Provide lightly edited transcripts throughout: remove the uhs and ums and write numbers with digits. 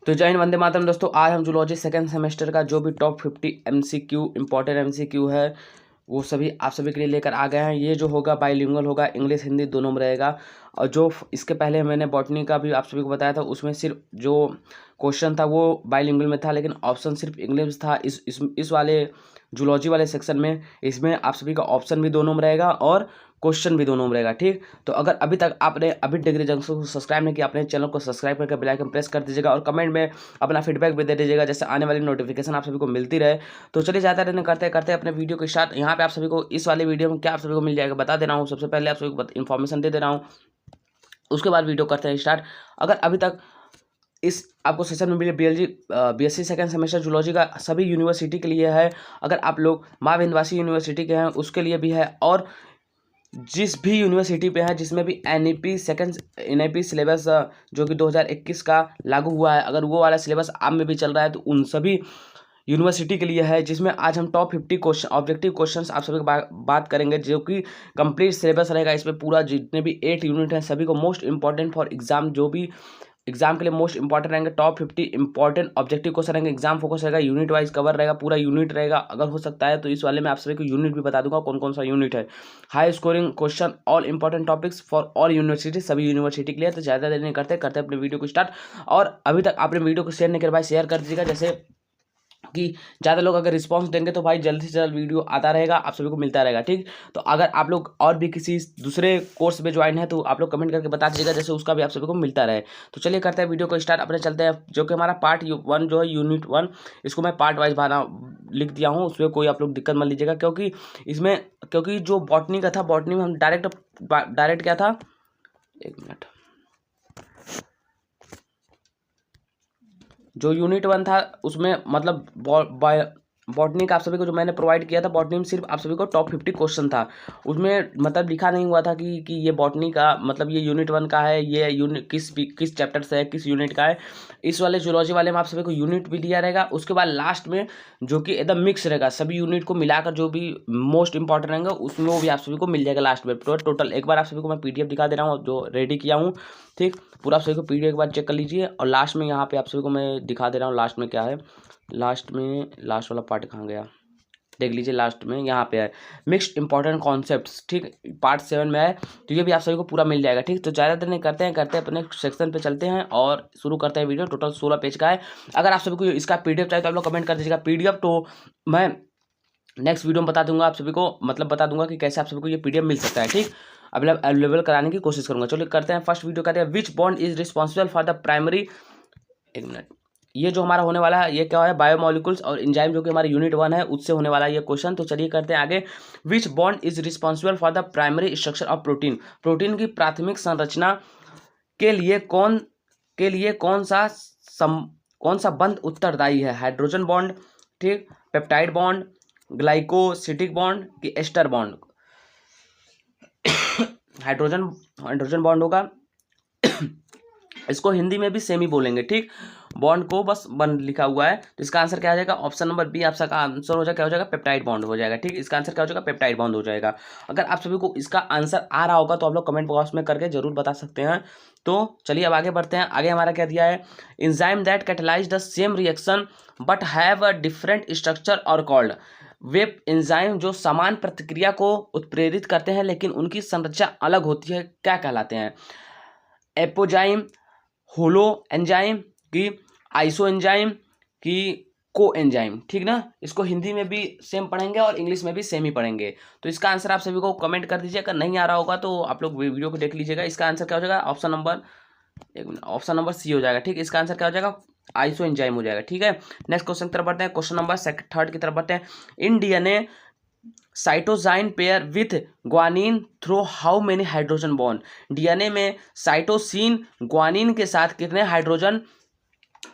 तो जय हिंद, वंदे मातरम दोस्तों। आज हम जूलॉजी सेकंड सेमेस्टर का जो भी टॉप 50 एमसीक्यू इंपॉर्टेंट एमसीक्यू है वो सभी आप सभी के लिए लेकर आ गए हैं। ये जो होगा बाइलिंगुअल होगा, इंग्लिश हिंदी दोनों में रहेगा। और जो इसके पहले मैंने बॉटनी का भी आप सभी को बताया था, उसमें सिर्फ जो क्वेश्चन था वो बाइलिंगुअल में था, लेकिन ऑप्शन सिर्फ इंग्लिश में था। इस वाले जूलॉजी वाले सेक्शन में इसमें आप सभी का ऑप्शन भी दोनों में रहेगा और क्वेश्चन भी दोनों में रहेगा। ठीक, तो अगर अभी तक आपने अभी डिग्री जंक्शन को सब्सक्राइब नहीं किया, अपने चैनल को सब्सक्राइब करके बेल आइकन प्रेस कर दीजिएगा और कमेंट में अपना फीडबैक भी दे दीजिएगा, जैसे आने वाली नोटिफिकेशन आप सभी को मिलती रहे। तो चलिए ज़्यादा देर करते करते अपने वीडियो के स्टार्ट। यहाँ पे आप सभी को इस वाले वीडियो में क्या आप सभी को मिल जाएगा बता दे रहा हूँ। सबसे पहले आप सभी को इन्फॉर्मेशन दे रहा हूँ, उसके बाद वीडियो करते हैं स्टार्ट। अगर अभी तक इस आपको सेशन में मिले बीएससी सेकंड सेमेस्टर जूलॉजी का सभी यूनिवर्सिटी के लिए है। अगर आप लोग माँ विंध्यवासिनी यूनिवर्सिटी के हैं उसके लिए भी है, और जिस भी यूनिवर्सिटी पे है जिसमें भी एनईपी सिलेबस जो कि 2021 का लागू हुआ है, अगर वो वाला सिलेबस आप में भी चल रहा है तो उन सभी यूनिवर्सिटी के लिए है, जिसमें आज हम टॉप 50 क्वेश्चन ऑब्जेक्टिव क्वेश्चंस आप सभी बात करेंगे, जो कि कंप्लीट सिलेबस रहेगा। इसमें पूरा जितने भी 8 यूनिट हैं सभी को मोस्ट इंपॉर्टेंट फॉर एग्जाम, जो भी एग्जाम के लिए मोस्ट इंपॉर्टेंट रहेंगे। टॉप 50 इंपॉर्टेंट ऑब्जेक्टिव क्वेश्चन रहेंगे, एग्जाम फोकस रहेगा, यूनिट वाइज कवर रहेगा, पूरा यूनिट रहेगा। अगर हो सकता है तो इस वाले में आप सभी को यूनिट भी बता दूंगा कौन कौन सा यूनिट है। High scoring question, all important topics for all university, सभी यूनिवर्सिटी के लिए। तो ज़्यादा देर नहीं करते अपने वीडियो को स्टार्ट। और अभी तक आपने वीडियो को शेयर नहीं कर भाई शेयर कर दीजिएगा, जैसे कि ज़्यादा लोग अगर रिस्पांस देंगे तो भाई जल्द से जल्द वीडियो आता रहेगा, आप सभी को मिलता रहेगा। ठीक, तो अगर आप लोग और भी किसी दूसरे कोर्स में ज्वाइन है तो आप लोग कमेंट करके बता दीजिएगा, जैसे उसका भी आप सभी को मिलता रहे। तो चलिए करते हैं वीडियो को स्टार्ट। अपने चलते हैं जो कि हमारा पार्ट 1 जो है यूनिट 1, इसको मैं पार्ट वाइज बना लिख दिया हूँ, उसमें कोई आप लोग दिक्कत मत लीजिएगा, क्योंकि जो बॉटनी का था, बॉटनी में हम डायरेक्ट क्या था, एक मिनट, जो यूनिट 1 था उसमें मतलब बॉटनी का आप सभी को जो मैंने प्रोवाइड किया था, बॉटनी में सिर्फ आप सभी को टॉप 50 क्वेश्चन था। उसमें मतलब लिखा नहीं हुआ था कि ये बॉटनी का मतलब ये यूनिट 1 का है, ये यूनिट किस चैप्टर से है, किस यूनिट का है। इस वाले जूलॉजी वाले में आप सभी को यूनिट भी दिया रहेगा, उसके बाद लास्ट में जो कि एकदम मिक्स रहेगा, सभी यूनिट को मिलाकर जो भी मोस्ट इंपॉर्टेंट रहेंगे उसमें वो भी आप सभी को मिल जाएगा लास्ट में। टोटल एक बार आप सभी को मैं पीडीएफ दिखा दे रहा हूँ जो रेडी किया हूँ। ठीक, पूरा आप सभी को पीडीएफ एक बार चेक कर लीजिए, और लास्ट में यहाँ पे आप सभी को मैं दिखा दे रहा हूँ लास्ट में क्या है। लास्ट वाला पार्ट कहाँ गया, देख लीजिए, लास्ट में यहाँ पे है मिक्स्ड इंपॉर्टेंट कॉन्सेप्ट्स। ठीक, पार्ट 7 में है, तो ये भी आप सभी को पूरा मिल जाएगा। ठीक, तो ज़्यादा देर नहीं करते अपने सेक्शन पे चलते हैं और शुरू करते हैं वीडियो। टोटल 16 पेज का है। अगर आप सभी को इसका पीडीएफ चाहिए तो आप लोग कमेंट कर दीजिएगा। पीडीएफ तो मैं नेक्स्ट वीडियो में बता दूंगा आप सभी को, मतलब बता दूंगा कि कैसे आप सभी को ये पीडीएफ मिल सकता है। ठीक, अवेलेबल कराने की कोशिश करूंगा। चलिए करते हैं फर्स्ट वीडियो करते हैं, विच bond is responsible for the primary, एक मिनट, ये जो हमारा होने वाला है ये क्या है, बायोमोलिकुल्स और एंजाइम, जो कि हमारे यूनिट 1 है उससे होने वाला है ये क्वेश्चन। तो चलिए करते हैं आगे। विच bond is responsible for the primary structure of protein, protein की प्राथमिक संरचना के लिए कौन सा बंध उत्तरदायी है। हाइड्रोजन बॉन्ड, ठीक, पेप्टाइड बॉन्ड, ग्लाइकोसिटिक बॉन्ड कि एस्टर बॉन्ड। हाइड्रोजन बॉन्ड होगा इसको हिंदी में भी सेम ही बोलेंगे। ठीक, बॉन्ड को बस बंद लिखा हुआ है, तो इसका आंसर क्या हो जाएगा, ऑप्शन नंबर बी आपका आंसर हो जाएगा, क्या हो जाएगा, पेप्टाइड बॉन्ड हो जाएगा। ठीक, इसका आंसर क्या हो जाएगा, पेप्टाइड बॉन्ड हो जाएगा। अगर आप सभी को इसका आंसर आ रहा होगा तो आप लोग कमेंट बॉक्स में करके जरूर बता सकते हैं। तो चलिए अब आगे बढ़ते हैं। आगे हमारा क्या दिया है, enzyme that catalyse the same reaction but have a different structure और कॉल्ड। वे एंजाइम जो समान प्रतिक्रिया को उत्प्रेरित करते हैं लेकिन उनकी संरचना अलग होती है, क्या कहलाते हैं। एपोजाइम, होलो एंजाइम की आइसो एंजाइम की को एंजाइम। ठीक ना, इसको हिंदी में भी सेम पढ़ेंगे और इंग्लिश में भी सेम ही पढ़ेंगे। तो इसका आंसर आप सभी को कमेंट कर दीजिए, अगर नहीं आ रहा होगा तो आप लोग वीडियो को देख लीजिएगा। इसका आंसर क्या हो जाएगा, ऑप्शन नंबर सी हो जाएगा। ठीक, इसका आंसर क्या हो जाएगा, आइसो एंजाइम हो जाएगा। ठीक है, नेक्स्ट क्वेश्चन की तरफ बढ़ते हैं। क्वेश्चन नंबर 3 की तरफ बढ़ते हैं। In DNA cytosine pair with guanine through how many hydrogen bond. DNA में साइटोसिन ग्वानिन के साथ कितने हाइड्रोजन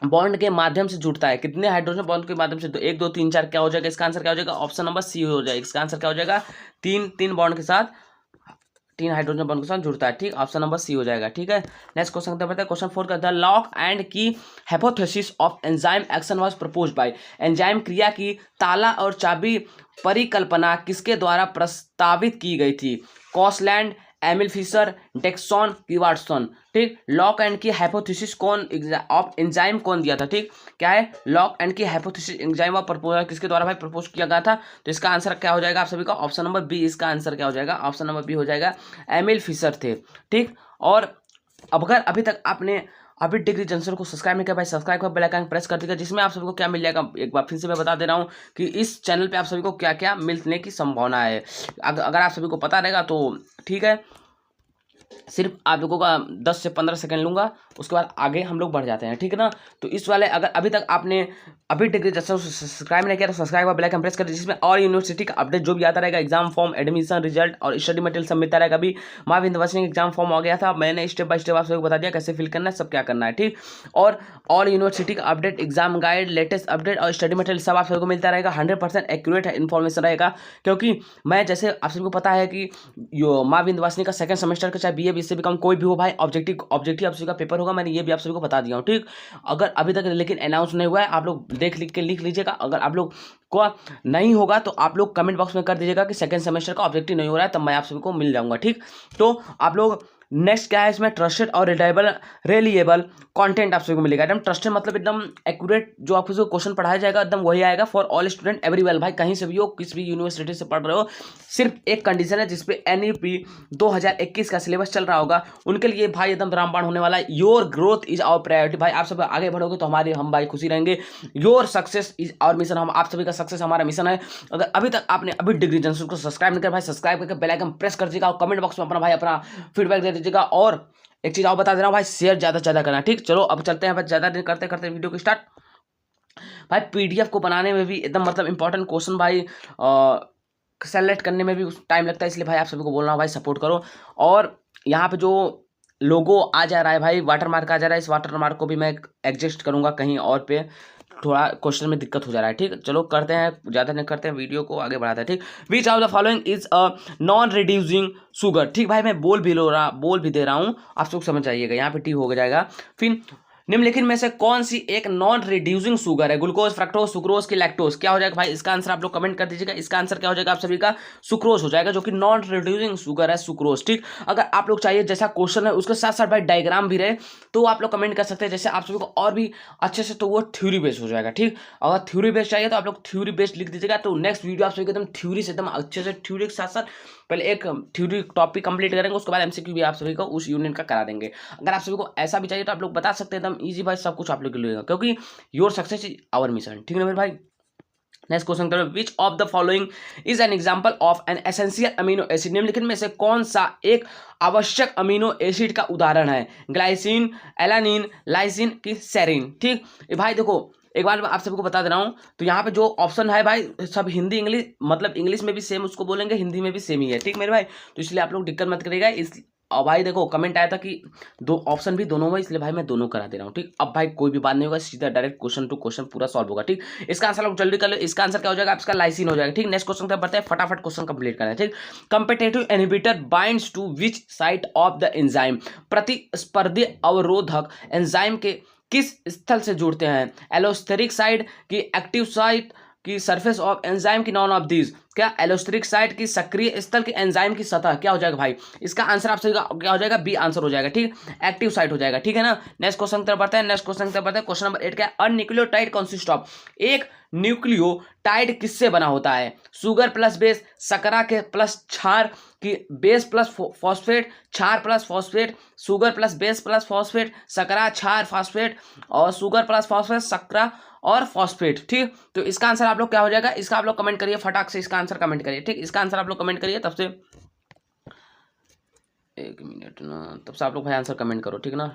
बॉन्ड के माध्यम से जुड़ता है, कितने हाइड्रोजन बॉन्ड के माध्यम से, तो 1 2 3 4 क्या हो जाएगा, इसका आंसर क्या हो जाएगा, ऑप्शन नंबर सी हो जाएगा। इसका आंसर क्या हो जाएगा, 3 बॉन्ड के साथ, 3 हाइड्रोजन बॉन्ड के साथ जुड़ता है। ठीक, ऑप्शन नंबर सी हो जाएगा। ठीक है, नेक्स्ट क्वेश्चन करते हैं। क्वेश्चन 4 का, द लॉक एंड की hypothesis of enzyme action was proposed by. Enzyme क्रिया की ताला और चाबी परिकल्पना किसके द्वारा प्रस्तावित की गई थी। कॉसलैंड, एमिल फिशर, डेक्सॉन कीवार्डसन, ठीक। लॉक एंड की हाइपोथेसिस कौन ऑफ एंजाइम कौन दिया था, ठीक। क्या है, लॉक एंड की हाइपोथेसिस एंजाइम ऑफ प्रपोजल किसके द्वारा भाई प्रपोज किया गया था, तो इसका आंसर क्या हो जाएगा आप सभी का ऑप्शन नंबर बी। इसका आंसर क्या हो जाएगा, ऑप्शन नंबर बी हो जाएगा, एमिल फिशर थे, ठीक। और अगर अभी तक आपने अभी डिग्री जंक्शन को सब्सक्राइब नहीं किया भाई, सब्सक्राइब कर बेल आइकन प्रेस कर दीजिएगा, जिसमें आप सभी को क्या मिल जाएगा, एक बार फिर से मैं बता दे रहा हूँ कि इस चैनल पे आप सभी को क्या क्या मिलने की संभावना है। अगर आप सभी को पता रहेगा तो ठीक है, सिर्फ आप लोगों का 10 से 15 सेकंड लूंगा, उसके बाद आगे हम लोग बढ़ जाते हैं, ठीक है ना। तो इस वाले अगर अभी तक आपने अभी डिग्री जंक्शन सब्सक्राइब नहीं किया तो सब्सक्राइब का बेल आइकन प्रेस कर दीजिए, जिसमें और यूनिवर्सिटी का अपडेट जो भी आता रहेगा, एग्जाम फॉर्म, एडमिशन रिजल्ट और स्टडी मटेरियल सब मिलता रहेगा। अभी माँ विंध्यवासिनी एग्जाम फॉर्म आ गया था, मैंने स्टेप बाय स्टेप आप सबको बता दिया कैसे फिल करना है, सब क्या करना है, ठीक। और यूनिवर्सिटी का update, exam guide, latest update और स्टडी मटेरियल सब आप सबको मिलता रहेगा। 100% एक्यूरेट इन्फॉर्मेशन रहेगा, क्योंकि मैं जैसे आप सबको पता है कि माँ विंध्यवासिनी का सेकंड सेमेस्टर का चाहे BA BSc BCom कोई भी हो भाई, ऑब्जेक्टिव आप सभी का पेपर होगा, मैंने ये भी आप सभी को बता दिया हूँ, ठीक। अगर अभी तक लेकिन अनाउंस नहीं हुआ है, आप लोग लिख लीजिएगा। अगर आप लोग को नहीं होगा तो आप लोग कमेंट बॉक्स में कर दीजिएगा कि सेकंड सेमेस्टर का ऑब्जेक्टिव नहीं हो रहा है, तब मैं आप सभी को मिल जाऊंगा, ठीक। तो आप लोग नेक्स्ट क्या है, इसमें ट्रस्टेड और रिलायबल कंटेंट आप सभी को मिलेगा। एकदम ट्रस्टेड मतलब एकदम एक्यूरेट, जो आपको जो क्वेश्चन पढ़ाया जाएगा एकदम वही आएगा फॉर ऑल स्टूडेंट एवरीवेल। भाई कहीं से भी हो, किस भी यूनिवर्सिटी से पढ़ रहे हो, सिर्फ एक कंडीशन है जिसपे NEP 2021 का सिलेबस चल रहा होगा, उनके लिए भाई एकदम रामबाण होने वाला है। Your growth is our priority. भाई आप सब आगे बढ़ोगे तो हम भाई खुशी रहेंगे। Your success is our mission, हम आप सभी का सक्सेस हमारा मिशन है। अगर अभी तक आपने अभी डिग्री जंक्शन को सब्सक्राइब नहीं किया भाई, सब्सक्राइब करके बेल आइकन प्रेस कर दीजिएगा और कमेंट बॉक्स में अपना फीडबैक दे दीजिएगा। और एक चीज और बता दे रहा हूँ भाई, शेयर ज्यादा से ज्यादा करना, ठीक। चलो अब चलते हैं भाई, ज्यादा देर करते करते वीडियो को स्टार्ट। भाई PDF को बनाने में भी एकदम मतलब इंपॉर्टेंट क्वेश्चन भाई सेलेक्ट करने में भी टाइम लगता है, इसलिए भाई आप सभी को बोल रहा हूँ भाई सपोर्ट करो। और यहाँ पे जो लोगो आ जा रहा है भाई, वाटर मार्क आ जा रहा है, इस वाटर मार्क को भी मैं एडजस्ट करूँगा कहीं और पे, थोड़ा क्वेश्चन में दिक्कत हो जा रहा है, ठीक। चलो करते हैं, ज़्यादा नहीं करते हैं, वीडियो को आगे बढ़ाते हैं, ठीक। विच of the following is a non reducing sugar, ठीक। भाई मैं बोल भी दे रहा हूँ, आप सब समझ जाइएगा। यहाँ पे टी हो जाएगा। फिर निम्नलिखित में से कौन सी एक नॉन रिड्यूसिंग शुगर है, ग्लूकोज, फ्रक्टोज, सुक्रोज की लैक्टोज, क्या हो जाएगा भाई, इसका आंसर आप लोग कमेंट कर दीजिएगा। इसका आंसर क्या हो जाएगा आप सभी का, सुक्रोज हो जाएगा, जो कि नॉन रिड्यूसिंग शुगर है, सुक्रोज, ठीक। अगर आप लोग चाहिए जैसा क्वेश्चन है उसके साथ साथ भाई डायग्राम भी रहे तो आप लोग कमेंट कर सकते हैं, जैसे आप सभी को और भी अच्छे से, तो वो थ्योरी बेस्ड हो जाएगा, ठीक। अगर थ्योरी बेस्ड चाहिए तो आप लोग थ्योरी बेस्ड लिख दीजिएगा, तो नेक्स्ट वीडियो आप सभी एकदम थ्योरी से एकदम अच्छे से, थ्योरी के साथ साथ पहले एक थ्योरी टॉपिक कंप्लीट करेंगे, उसके बाद MCQ भी आप सभी को उस यूनिट का करा देंगे। अगर आप सभी को ऐसा भी चाहिए तो आप लोग बता सकते हैं, एकदम इजी भाई, सब कुछ आप लोग लेगा, क्योंकि your success is our mission, ठीक है मेरे भाई। Next question, which of the following is an example of an essential amino acid, निम्नलिखित में से कौन सा एक आवश्यक अमीनो एसिड का उदाहरण है, ग्लाइसिन, एलानिन, लाइसिन की सेरिन, ठीक। भाई देखो एक बार आप सबको बता दे रहा हूँ, तो यहाँ पे जो ऑप्शन है भाई सब हिंदी इंग्लिश, मतलब इंग्लिश में भी सेम उसको बोलेंगे, हिंदी में भी सेम ही है, ठीक मेरे भाई। तो इसलिए आप लोग दिक्कत मत करिएगा। और भाई देखो कमेंट आया था कि दो ऑप्शन भी दोनों में, इसलिए भाई मैं दोनों करा दे रहा हूँ, ठीक। अब भाई कोई भी बात नहीं होगा, सीधा डायरेक्ट क्वेश्चन टू क्वेश्चन पूरा सॉल्व होगा, ठीक। इसका आंसर आप जल्दी कर लो, इसका आंसर क्या हो जाएगा आपका, लाइसिन हो जाएगा, ठीक। नेक्स्ट क्वेश्चन तक बढ़ते हैं, फटाफट क्वेश्चन कंप्लीट करना है, ठीक। Competitive inhibitor binds to which site of the enzyme, प्रतिस्पर्धी अवरोधक एंजाइम के किस स्थल से जुड़ते हैं, एलोस्टेरिक साइड की एक्टिव साइट की सरफेस ऑफ एंजाइम की, नॉन ऑफ दीज, क्या एलोस्टेरिक साइट की सक्रिय स्थल की एंजाइम की सतह, क्या हो जाएगा भाई, इसका आंसर आप सभी का क्या हो जाएगा, बी आंसर हो जाएगा, ठीक। एक्टिव साइट हो जाएगा, ठीक है ना। नेक्स्ट क्वेश्चन की तरफ बढ़ते हैं। क्वेश्चन नंबर 8 क्या है, न्यूक्लियोटाइड कंसिस्ट ऑफ, एक न्यूक्लियोटाइड किससे बना होता है, शुगर प्लस बेस, शकरा के प्लस क्षार की बेस प्लस फॉस्फेट, क्षार plus phosphate, sugar plus base plus phosphate, शकरा क्षार फॉस्फेट, और शुगर प्लस फॉस्फेट शकरा और फॉस्फेट, ठीक। तो इसका आंसर आप लोग क्या हो जाएगा, इसका आप लोग कमेंट करिए फटाक से, इसका आंसर कमेंट करिए, ठीक। इसका आंसर आप लोग कमेंट करिए, तब से 1 मिनट ना, तब से आप लोग भाई आंसर कमेंट करो, ठीक ना।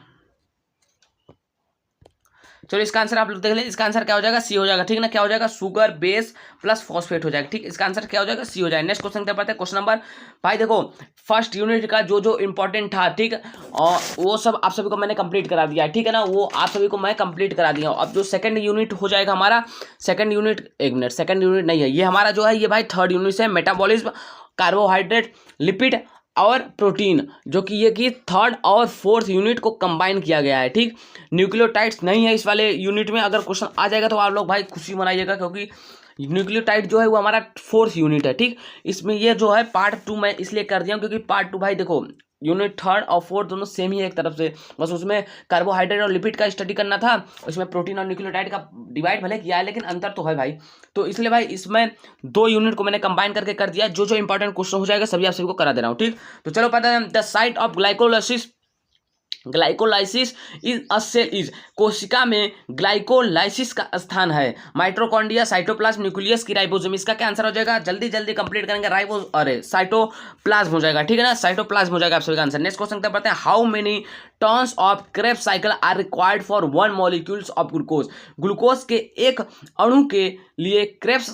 चलो इसका आंसर आप लोग देख ले, इसका आंसर क्या हो जाएगा, सी हो जाएगा, ठीक ना। क्या हो जाएगा, शुगर बेस प्लस फॉस्फेट हो जाएगा, ठीक। इसका आंसर क्या हो जाएगा, सी हो जाएगा। नेक्स्ट क्वेश्चन क्या पढ़ते हैं, क्वेश्चन नंबर भाई देखो फर्स्ट यूनिट का जो इंपॉर्टेंट था, ठीक, और वो सब आप सभी को मैंने कंप्लीट करा दिया है, ठीक है ना, वो आप सभी को मैं कंप्लीट करा दिया हूँ। अब जो सेकंड यूनिट हो जाएगा हमारा, सेकंड यूनिट, एक मिनट, सेकंड यूनिट नहीं है ये हमारा, जो है ये भाई थर्ड यूनिट से मेटाबॉलिज्म, कार्बोहाइड्रेट, लिपिड और प्रोटीन, जो कि ये कि थर्ड और फोर्थ यूनिट को कंबाइन किया गया है, ठीक। न्यूक्लियोटाइड्स नहीं है इस वाले यूनिट में, अगर क्वेश्चन आ जाएगा तो आप लोग भाई खुशी मनाइएगा, क्योंकि न्यूक्लियोटाइड जो है वो हमारा फोर्थ यूनिट है, ठीक। इसमें ये जो है पार्ट 2 मैं इसलिए कर दिया हूँ, क्योंकि पार्ट 2 भाई देखो यूनिट थर्ड और फोर्थ दोनों सेम ही है एक तरफ से, बस उसमें कार्बोहाइड्रेट और लिपिड का स्टडी करना था, उसमें प्रोटीन और न्यूक्लियोटाइड का डिवाइड भले किया है लेकिन अंतर तो है भाई। तो इसलिए भाई इसमें 2 यूनिट को मैंने कंबाइन करके कर दिया, जो इंपॉर्टेंट क्वेश्चन हो जाएगा सभी आप सभी को करा दे रहा हूँ, ठीक। तो चलो पता है, the site of glycolysis is a cell is, कोशिका में ग्लाइकोलाइसिस का स्थान है माइटोकॉन्ड्रिया, साइटोप्लाज्म, न्यूक्लियस की राइबोसोम। इसका क्या आंसर हो जाएगा, जल्दी जल्दी कंप्लीट करेंगे, अरे साइटोप्लाज्म हो जाएगा, ठीक है ना, साइटोप्लाज्म हो जाएगा आप सभी का आंसर। नेक्स्ट क्वेश्चन क्या पढ़ते हैं, how many turns of Krebs cycle are required for 1 molecules of glucose. Glucose के एक अणु के लिए क्रेब्स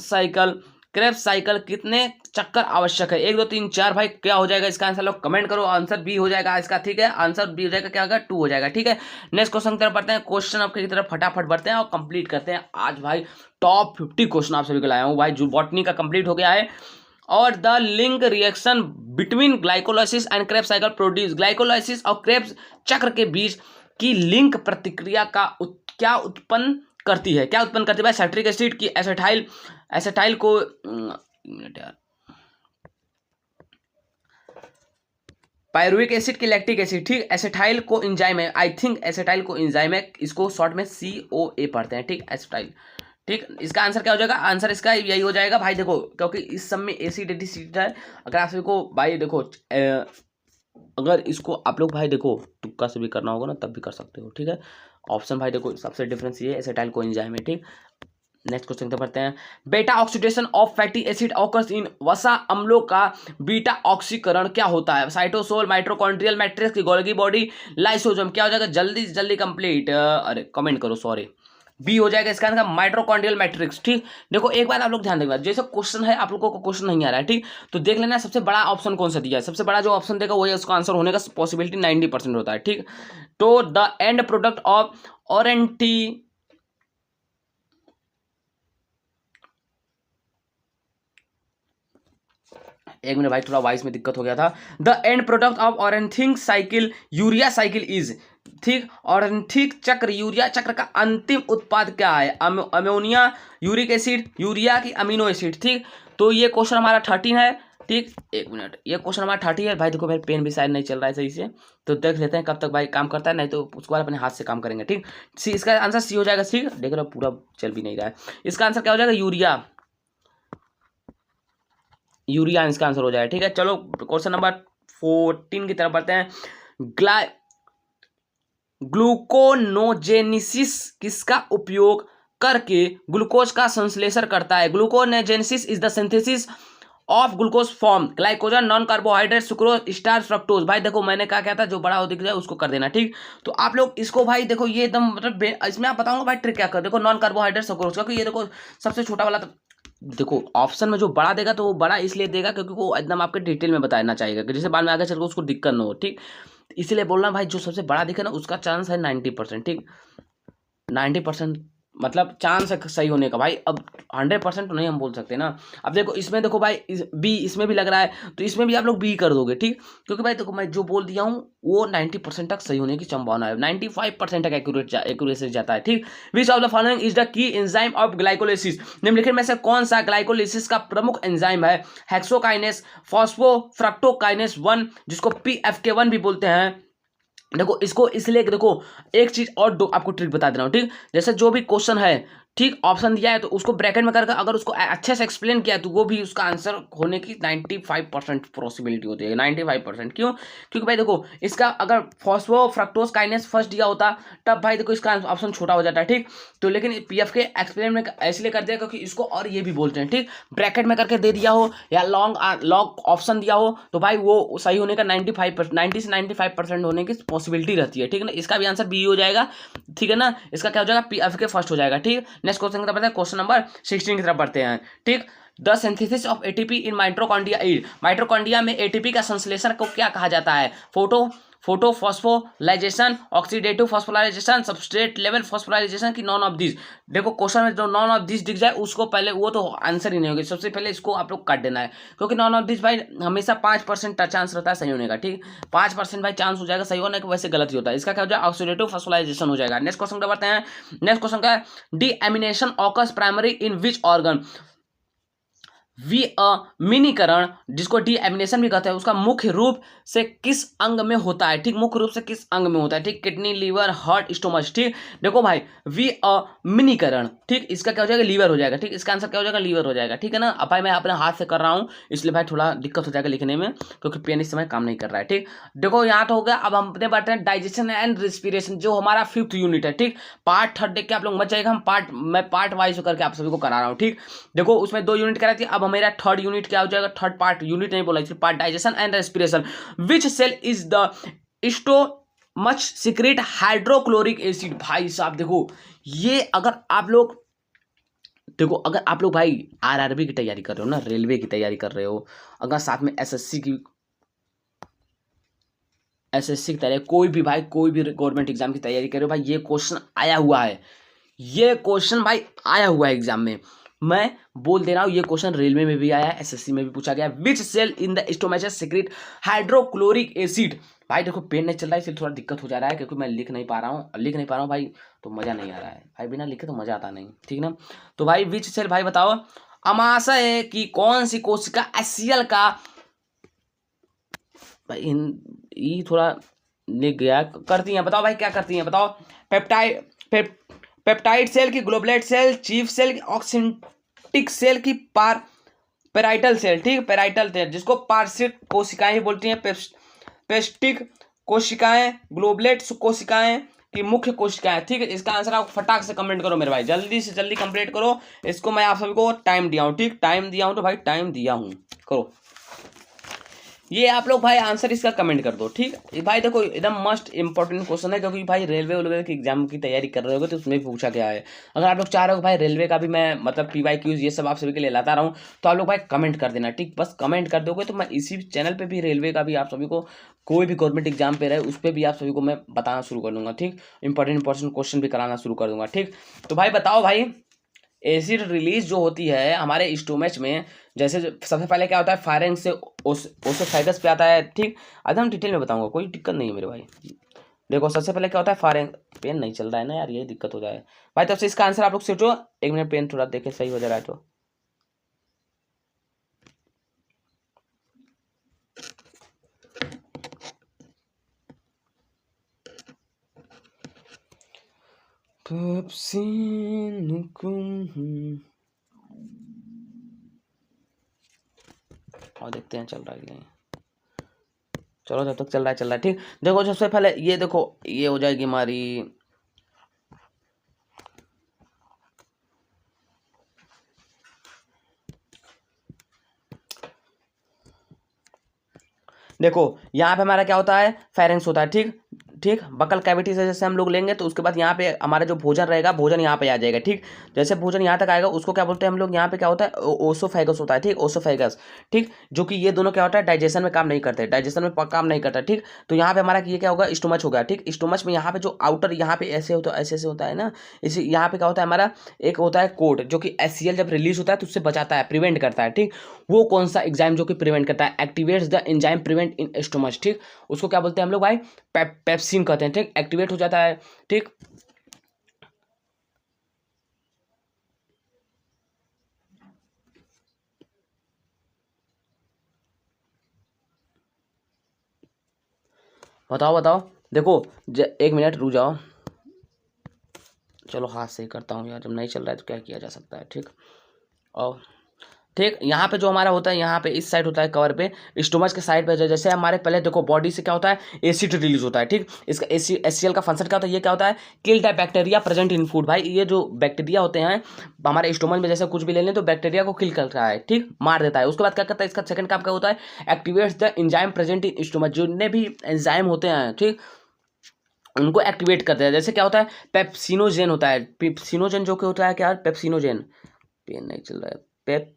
साइकिल कितने चक्कर आवश्यक है, 1 2 3 4 भाई क्या हो जाएगा इसका आंसर, लोग कमेंट करो। आंसर बी हो जाएगा इसका, ठीक है, आंसर बी हो जाएगा, क्या होगा 2 हो जाएगा, ठीक है। नेक्स्ट क्वेश्चन की तरफ बढ़ते हैं, क्वेश्चन आपकी तरफ फटाफट बढ़ते हैं और कंप्लीट करते हैं। आज भाई टॉप 50 क्वेश्चन आप सभी को लाया हूँ भाई, जो बॉटनी का कंप्लीट हो गया है। और the link reaction between glycolysis and Krebs cycle produce, glycolysis और क्रेब्स चक्र के बीच की लिंक प्रतिक्रिया का क्या उत्पन्न करती है, क्या उत्पन्न करती है भाई, साइट्रिक एसिड की एसिटाइल को मिनट यार, पायरुविक एसिड की लैक्टिक एसिड, ठीक, एसिटाइल को एंजाइम है, I think acetyl co enzyme है, इसको शॉर्ट में COA पढ़ते हैं, ठीक, एसिटाइल, ठीक। इसका आंसर क्या हो जाएगा, आंसर इसका यही हो जाएगा भाई, देखो क्योंकि इस सब में एसिड एडिसिड है। अगर आप सभी को भाई देखो अगर इसको आप लोग भाई देखो तुक्का से भी करना होगा ना तब भी कर सकते हो, ठीक है। ऑप्शन भाई देखो सबसे डिफरेंस ये एसिटाइल को एंजाइम है, ठीक। नेक्स्ट क्वेश्चन तो पढ़ते हैं, बेटा oxidation of fatty acid occurs in, वसा अम्लों का बीटा ऑक्सीकरण क्या होता है, साइटोसोल, माइटोकॉन्ड्रियल मैट्रिक्स की गोल्गी बॉडी, लाइसोसोम, क्या हो जाएगा, जल्दी जल्दी कंप्लीट, अरे कमेंट करो, सॉरी, बी हो जाएगा इसका आंसर, माइटोकॉन्ड्रियल मैट्रिक्स, ठीक। देखो एक बात आप लोग ध्यान देंगे, जैसे क्वेश्चन है आप लोगों को क्वेश्चन नहीं आ रहा है, ठीक, तो देख लेना सबसे बड़ा ऑप्शन कौन सा दिया है, सबसे बड़ा जो ऑप्शन देगा वही उसका आंसर होने का पॉसिबिलिटी 90% होता है, ठीक। तो द एंड प्रोडक्ट ऑफ ऑरेंटी, एक मिनट भाई थोड़ा वॉइस में दिक्कत हो गया था, the end product of ornithine cycle urea cycle is, ठीक, ऑरेंथिक चक्र यूरिया चक्र का अंतिम उत्पाद क्या है, अमोनिया, यूरिक एसिड, यूरिया की अमीनो एसिड, ठीक। तो ये क्वेश्चन हमारा 13 है, ठीक, एक मिनट, ये क्वेश्चन हमारा 30 है भाई, देखो मेरे पेन भी शायद नहीं चल रहा है सही से, तो देख लेते हैं कब तक भाई काम करता है, नहीं तो उसके बाद अपने हाथ से काम करेंगे, ठीक। सी, इसका आंसर सी हो जाएगा, ठीक, देख रहे हो पूरा चल भी नहीं रहा है, इसका आंसर क्या हो जाएगा, यूरिया इसका आंसर हो जाएगा, ठीक है। चलो क्वेश्चन नंबर 14 की तरफ बढ़ते हैं, ग्लूकोनोजेनेसिस किसका उपयोग करके ग्लूकोज का संश्लेषण करता है, gluconeogenesis is the synthesis of glucose form glycogen, non carbohydrate, sucrose, starch, fructose. भाई देखो मैंने क्या कहता जो बड़ा हो दिख जाए उसको कर देना, ठीक। तो आप लोग इसको भाई देखो ये एकदम मतलब इसमें आप बताऊंगा भाई ट्रिक क्या कर, देखो नॉन कार्बोहाइड्रेट, सुक्रोज, क्योंकि ये देखो सबसे छोटा वाला, तो देखो ऑप्शन में जो बड़ा देगा तो वो बड़ा इसलिए देगा क्योंकि वो एकदम आपके डिटेल में बताना चाहेगा कि जैसे बाद में आगे चल के उसको दिक्कत ना हो, ठीक। इसलिए बोल रहा भाई जो सबसे बड़ा दिखे ना उसका चांस है 90%, ठीक, 90% मतलब चांस है सही होने का भाई, अब 100% तो नहीं हम बोल सकते ना। अब देखो इसमें देखो भाई बी इसमें भी लग रहा है, तो इसमें भी आप लोग बी कर दोगे, ठीक, क्योंकि भाई देखो मैं जो बोल दिया हूँ वो 90% तक सही होने की संभावना है, 95% तक एक्यूरेसी जाता है, ठीक। विच of the following is the key enzyme of glycolysis, निम्नलिखित में से कौन सा ग्लाइकोलाइसिस का प्रमुख एंजाइम है, हेक्सोकाइनेस, फॉस्फोफ्रक्टोकाइनेस 1 जिसको PFK1 भी बोलते हैं। देखो इसको इसलिए देखो एक चीज और दो आपको ट्रिक बता दे रहा हूँ, ठीक। जैसे जो भी क्वेश्चन है, ठीक, ऑप्शन दिया है तो उसको ब्रैकेट में करके अगर उसको अच्छे से एक्सप्लेन किया तो वो भी उसका आंसर होने की 95% पॉसिबिलिटी होती है, 95%। क्यों, क्योंकि भाई देखो इसका अगर फॉस्फोफ्रक्टोज काइनेस फर्स्ट दिया होता तब भाई देखो इसका ऑप्शन छोटा हो जाता है, ठीक। तो लेकिन PFK एक्सप्लेन में इसलिए कर दिया क्योंकि इसको और ये भी बोलते हैं, ठीक, ब्रैकेट में करके दे दिया हो या लॉन्ग ऑप्शन दिया हो तो भाई वो सही होने का 90 से 95% होने की पॉसिबिलिटी रहती है, ठीक है ना। इसका भी आंसर बी हो जाएगा, ठीक है ना। इसका क्या हो जाएगा, PFK फर्स्ट हो जाएगा, ठीक। नेक्स्ट क्वेश्चन की तरफ बढ़ते हैं, क्वेश्चन नंबर 16 की तरफ बढ़ते हैं, ठीक। The synthesis of ATP in mitochondria is, mitochondria में ATP का संश्लेषण को क्या कहा जाता है, photophosphorylation, oxidative phosphorylation, substrate level phosphorylation की नॉन ऑफ दिस। देखो क्वेश्चन में जो नॉन ऑफ दिस दिख जाए उसको पहले वो तो आंसर ही नहीं होगी, सबसे पहले इसको आप लोग काट देना है क्योंकि नॉन ऑफ दिस भाई हमेशा 5% चांस रहता है सही होने का, ठीक, 5% भाई चांस हो जाएगा सही होने का, वैसे गलत ही होता है। इसका क्या हो जाएगा, ऑक्सीडेटिव फॉस्फोराइलेशन हो जाएगा। नेक्स्ट क्वेश्चन बढ़ते हैं, नेक्स्ट क्वेश्चन का deamination occurs primary in which organ, विअमिनीकरण जिसको डीएमिनेशन भी कहते हैं उसका मुख्य रूप से किस अंग में होता है, ठीक, मुख्य रूप से किस अंग में होता है, ठीक, किडनी, लीवर, हार्ट, स्टोमच, ठीक। देखो भाई विअमिनीकरण, ठीक, इसका क्या हो जाएगा, लीवर हो जाएगा, ठीक, इसका आंसर क्या हो जाएगा, लीवर हो जाएगा, ठीक है ना। अब भाई मैं अपने हाथ से कर रहा हूँ इसलिए भाई थोड़ा दिक्कत हो जाएगा लिखने में क्योंकि पेन इस समय काम नहीं कर रहा है, ठीक। देखो यहाँ तो हो गया। अब हम अपने बात हैं डाइजेशन एंड रेस्पिरेशन जो हमारा 5th यूनिट है, ठीक। पार्ट 3rd देख के आप लोग मत जाएगा, मैं पार्ट वाइज करके आप सभी को करा रहा हूँ, ठीक। देखो उसमें 2 यूनिट कराई थी, अब मेरा 3rd यूनिट क्या हो जाएगा, 3rd पार्ट, यूनिट नहीं बोला, part digestion and respiration. Which cell is the stomach secrete hydrochloric acid. भाई साहब देखो ये अगर आप लोग भाई आरआरबी की तैयारी कर रहे हो ना, रेलवे की तैयारी कर रहे हो, अगर साथ में एसएससी की तैयारी, कोई भी गवर्नमेंट एग्जाम की तैयारी कर रहे हो भाई, ये क्वेश्चन आया हुआ है, ये क्वेश्चन भाई आया हुआ है एग्जाम में। मैं बोल दे रहा हूँ ये क्वेश्चन रेलवे में भी आया है, एसएससी में भी पूछा गया। Which cell in the stomach secrete hydrochloric acid. भाई देखो पेन नहीं चल रहा है इसलिए थोड़ा दिक्कत हो जा रहा है क्योंकि मैं लिख नहीं पा रहा हूँ भाई, तो मजा नहीं आ रहा है भाई, बिना लिखे तो मजा आता नहीं, ठीक ना। तो भाई विच सेल भाई बताओ अमाशय की कौन सी कोशिका एचसीएल का, भाई ये थोड़ा लिख गया, करती हैं बताओ भाई क्या करती हैं बताओ। पेप्टाइड सेल की, ग्लोबुलेट सेल, चीफ सेल की, ऑक्सिंटिक सेल की, पेराइटल सेल, ठीक, पेराइटल सेल जिसको पार्सिक कोशिकाएं ही बोलती हैं, पेस्टिक कोशिकाएं, ग्लोबुलेट कोशिकाएं की मुख्य कोशिकाएं, ठीक है। इसका आंसर आप फटाक से कमेंट करो मेरे भाई, जल्दी से जल्दी कंप्लीट करो इसको। मैं आप सभी को टाइम दिया हूँ, ठीक, टाइम दिया हूँ तो भाई टाइम दिया हूँ, करो ये आप लोग भाई आंसर इसका कमेंट कर दो, ठीक। भाई देखो एकदम मस्ट इंपॉर्टेंट क्वेश्चन है क्योंकि भाई रेलवे की एग्जाम की तैयारी कर रहे हो तो उसमें भी पूछा गया है। अगर आप लोग चाह रहे हो भाई रेलवे का भी मैं मतलब PYQs ये सब आप सभी के लिए लाता रहूँ तो आप लोग भाई कमेंट कर देना, ठीक, बस कमेंट कर दोगे तो मैं इसी चैनल पर भी रेलवे का भी आप सभी को कोई भी गवर्नमेंट एग्जाम पे रहे उस पर भी आप सभी को मैं बताना शुरू कर दूंगा, ठीक, इंपॉर्टेंट क्वेश्चन भी कराना शुरू कर दूंगा, ठीक। तो भाई बताओ भाई एसिड रिलीज जो होती है हमारे स्टोमच में, जैसे सबसे पहले क्या होता है फायरिंग से ओसोफेगस पे आता है, ठीक, एकदम डिटेल में बताऊंगा, कोई दिक्कत नहीं है मेरे भाई। देखो सबसे पहले क्या होता है फायरिंग, पेन नहीं चल रहा है ना यार, ये दिक्कत हो जाए भाई, तब से इसका आंसर आप लोग सोचो, 1 मिनट पेन थोड़ा देखे सही हो जा रहा है तो। और देखते हैं चल रहा है कि नहीं, चलो जब तक चल रहा है, ठीक। देखो सबसे पहले ये देखो ये हो जाएगी हमारी, देखो यहाँ पे हमारा क्या होता है फेरेंक्स होता है, ठीक, बकल कैविटी से जैसे हम लोग लेंगे तो उसके बाद यहाँ पे हमारा जो भोजन रहेगा भोजन यहाँ पे आ जाएगा, ठीक। जैसे भोजन यहाँ तक आएगा उसको क्या बोलते हैं हम लोग, यहाँ पे क्या होता है ओसोफेगस होता है, ठीक, ओसोफेगस, ठीक, जो कि ये दोनों क्या होता है डाइजेशन में काम नहीं करते, काम नहीं करता, ठीक। तो यहाँ पे हमारा ये क्या होगा स्टोमच होगा, ठीक। स्टोमच में यहाँ पे जो आउटर यहाँ पे ऐसे होता है ना, इसी यहाँ पे क्या होता है हमारा एक होता है कोट जो कि HCl जब रिलीज होता है तो उससे बचाता है, प्रिवेंट करता है, ठीक। वो कौन सा एंजाइम जो कि प्रिवेंट करता है, activates the enzyme prevent in stomach, ठीक। उसको क्या बोलते हैं हम लोग भाई पेप्सिन कहते हैं, ठीक, एक्टिवेट हो जाता है, ठीक। बताओ देखो 1 मिनट रुक जाओ, चलो हाथ से ही करता हूँ यार, जब नहीं चल रहा है तो क्या किया जा सकता है, ठीक। और ठीक यहाँ पे जो हमारा होता है यहाँ पे इस साइड होता है कवर पे, स्टोमच के साइड पे जैसे हमारे पहले देखो बॉडी से क्या होता है एसिड रिलीज होता है, ठीक। इसका HCl का फंक्शन क्या होता है, ये क्या होता है kill the bacteria present in food. भाई ये जो बैक्टीरिया होते हैं हमारे स्टोमच में जैसे कुछ भी ले लें तो बैक्टीरिया को किल करता है, ठीक, मार देता है। उसके बाद क्या करता है इसका सेकंड काम क्या होता है activates the enzyme present in stomach, जितने भी एंजाइम होते हैं, ठीक, उनको एक्टिवेट करते हैं। जैसे क्या होता है पेप्सिनोजेन होता है, पेप्सिनोजेन जो कि होता है क्या पेप्सिनोजेन, पेन नहीं चल रहा है, पेप्सिनोजेन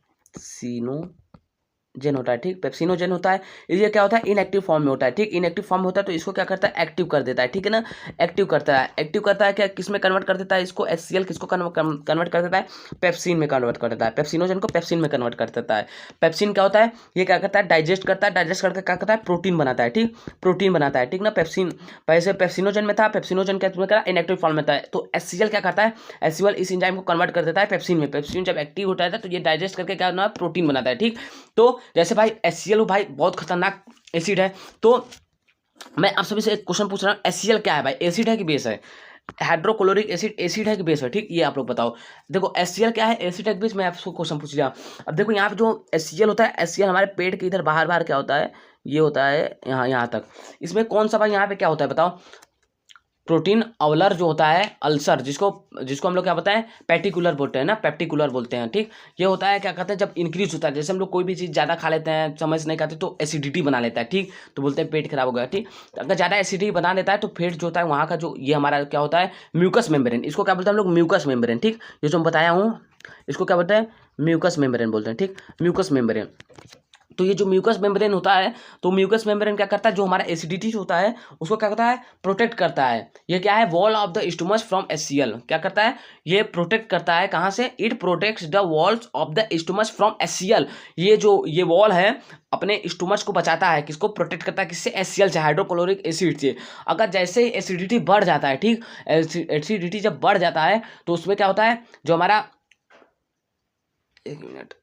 जेन होता है, ठीक, पेप्सिनोजेन होता है। ये क्या होता है, इनएक्टिव फॉर्म में होता है, ठीक, इनएक्टिव फॉर्म में होता है तो इसको क्या करता है, एक्टिव कर देता है, ठीक है ना, एक्टिव करता है क्या, किस में कन्वर्ट कर देता है इसको, HCl किसको कन्वर्ट कर देता है, पेप्सिन में कन्वर्ट कर देता है, पेप्सिनोजेन को पेप्सिन में कन्वर्ट कर देता है। पेप्सिन क्या होता है, ये क्या करता है, डाइजेस्ट करता है, डाइजेस्ट करके क्या करता है, प्रोटीन बनाता है, ठीक, प्रोटीन बनाता है, ठीक ना। पेप्सिन पहले पेप्सिनोजेन में था, पेप्सिनोजेन क्या करा, इनएक्टिव फॉर्म में था, तो HCl क्या करता है, HCl इस एंजाइम को कन्वर्ट कर देता है पेप्सिन में, पेप्सिन जब एक्टिव होता है तो ये डाइजेस्ट करके क्या ना प्रोटीन बनाता है, ठीक। तो जैसे भाई HCl भाई बहुत खतरनाक एसिड है, तो मैं आप सभी से एक क्वेश्चन पूछ रहा हूँ, HCl क्या है भाई, एसिड है कि बेस है, हाइड्रोक्लोरिक एसिड एसिड है कि बेस है, ठीक, ये आप लोग बताओ। देखो HCl क्या है, एसिड है कि बेस, मैं आपको क्वेश्चन पूछ लिया। अब देखो यहाँ पे जो HCl होता है, HCl हमारे पेट के इधर बाहर बाहर क्या होता है, ये होता है यहाँ तक, इसमें कौन सा भाई यहाँ पे क्या होता है बताओ, प्रोटीन अवलर जो होता है, अल्सर जिसको हम लोग क्या बताएं, पैर्टिकुलर बोलते हैं ना, पैर्टिकुलर बोलते हैं, ठीक। ये होता है क्या कहते हैं, जब इंक्रीज होता है, जैसे हम लोग कोई भी चीज़ ज़्यादा खा लेते हैं, समझ नहीं खाते तो एसिडिटी बना लेता है, ठीक, तो बोलते हैं पेट खराब हो गया, ठीक। तो अगर ज़्यादा एसिडिटी बना लेता है तो पेट जो होता है वहाँ का जो ये हमारा क्या होता है, म्यूकस मेम्ब्रेन, इसको क्या बोलते हैं हम लोग, म्यूकस मेम्ब्रेन, ठीक, ये जो मैं बताया हूँ इसको क्या बोलते हैं, म्यूकस मेम्ब्रेन बोलते हैं, ठीक, म्यूकस मेम्ब्रेन। तो ये जो म्यूकस मेम्ब्रेन होता है, तो म्यूकस मेम्ब्रेन क्या करता है, जो हमारा एसिडिटी होता है उसको क्या करता है, प्रोटेक्ट करता है। ये क्या है, wall of the stomach from HCl, क्या करता है, ये प्रोटेक्ट करता है, कहाँ से, it protects the walls of the stomach from HCl। ये वॉल है अपने स्टमच को बचाता है, किसको प्रोटेक्ट करता है, किससे, HCl से, हाइड्रोक्लोरिक एसिड से। अगर जैसे एसिडिटी बढ़ जाता है, ठीक, एसिडिटी जब बढ़ जाता है तो उसमें क्या होता है, जो हमारा, एक मिनट,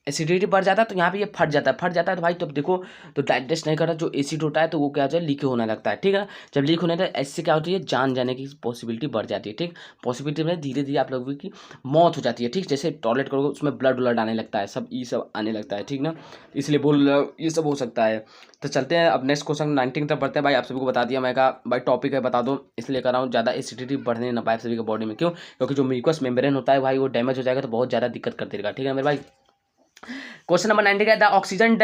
एसिडिटी बढ़ जाता है तो यहाँ पे ये फट जाता है तो भाई तब देखो, तो डाइजेस्ट नहीं करता, जो एसिड होता है तो वो क्या होता है, लीक होने लगता है, ठीक है। जब लीक होने लगता है इससे क्या होती है, जान जाने की पॉसिबिलिटी बढ़ जाती है, ठीक, पॉसिबिलिटी में धीरे धीरे आप लोगों की मौत हो जाती है, ठीक। जैसे टॉयलेट करोगे उसमें ब्लड आने लगता है, सब ये सब आने लगता है, ठीक ना, इसलिए बोल ये सब हो सकता है। तो चलते हैं अब नेक्स्ट क्वेश्चन 19 तक बढ़ते हैं। भाई आप सभी को बता दिया, मैं कहा भाई टॉपिक है बता दो, इसलिए कर रहा हूँ, ज़्यादा एसिडिटी बढ़ने ना पाए सभी के बॉडी में, क्यों, क्योंकि जो म्यूकस मेम्ब्रेन होता है भाई वो डैमेज हो जाएगा तो बहुत ज़्यादा दिक्कत करते रहेगा, ठीक है मेरे भाई। क्वेश्चन नंबर 90 का the oxygen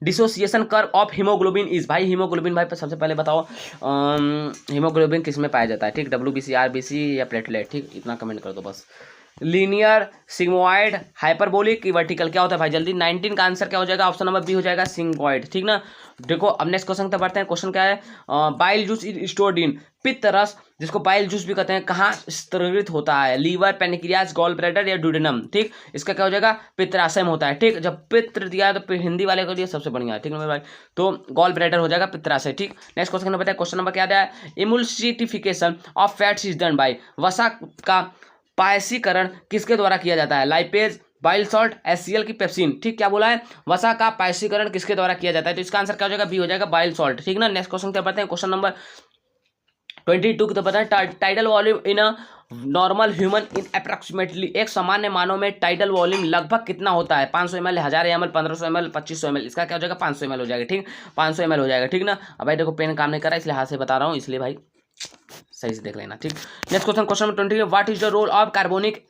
dissociation curve of haemoglobin is, भाई हीमोग्लोबिन भाई सबसे पहले बताओ, हीमोग्लोबिन किस में पाया जाता है, ठीक, WBC, RBC या प्लेटलेट, ठीक, इतना कमेंट कर दो बस। लीनियर, सिग्मोइड, हाइपरबोलिक की वर्टिकल, क्या होता है भाई जल्दी, 19 का आंसर क्या हो जाएगा, ऑप्शन नंबर बी हो जाएगा, सिग्मोइड, ठीक ना। देखो अब नेक्स्ट क्वेश्चन तक बढ़ते हैं। क्वेश्चन क्या है, bile juice is stored in, पित्त रस जिसको बाइल जूस भी कहते हैं, कहाँ संग्रहित होता है, लीवर, पेनक्रियाज, गॉल ब्लैडर या ड्यूडेनम, ठीक, इसका क्या हो जाएगा, पित्ताशय में होता है, ठीक। जब पित्र दिया तो हिंदी वाले के लिए सबसे बढ़िया है, ठीक है मेरे भाई, तो गॉल ब्लैडर हो जाएगा पित्ताशय, ठीक। नेक्स्ट क्वेश्चन बताया, क्वेश्चन नंबर क्या है, emulsification of fats is done by, वसा का पायसीकरण किसके द्वारा किया जाता है, लाइपेज, बाइल सॉल्ट, HCl की पेप्सिन, ठीक, क्या बोला है, वसा का पायसीकरण किसके द्वारा किया जाता है, तो इसका आंसर क्या हो जाएगा, बी हो जाएगा, बाइल सॉल्ट, ठीक ना। नेक्स्ट क्वेश्चन क्या बताते हैं, क्वेश्चन नंबर 22 की तो पता है, tidal volume in a normal human in approximately, एक सामान्य मानव में टाइडल वॉल्यूम लगभग कितना होता है, 500 ml, 1000 ml, 1500 ml, 2500 ml, इसका क्या हो जाएगा, 500 ml हो जाएगा, ठीक, 500 ml हो जाएगा, ठीक ना। अब भाई देखो पेन काम नहीं कर रहा है इसलिए हाथ से बता रहा हूँ, इसलिए भाई सही से देख लेना, ठीक। Next question, question number 20, what is the role of carbonic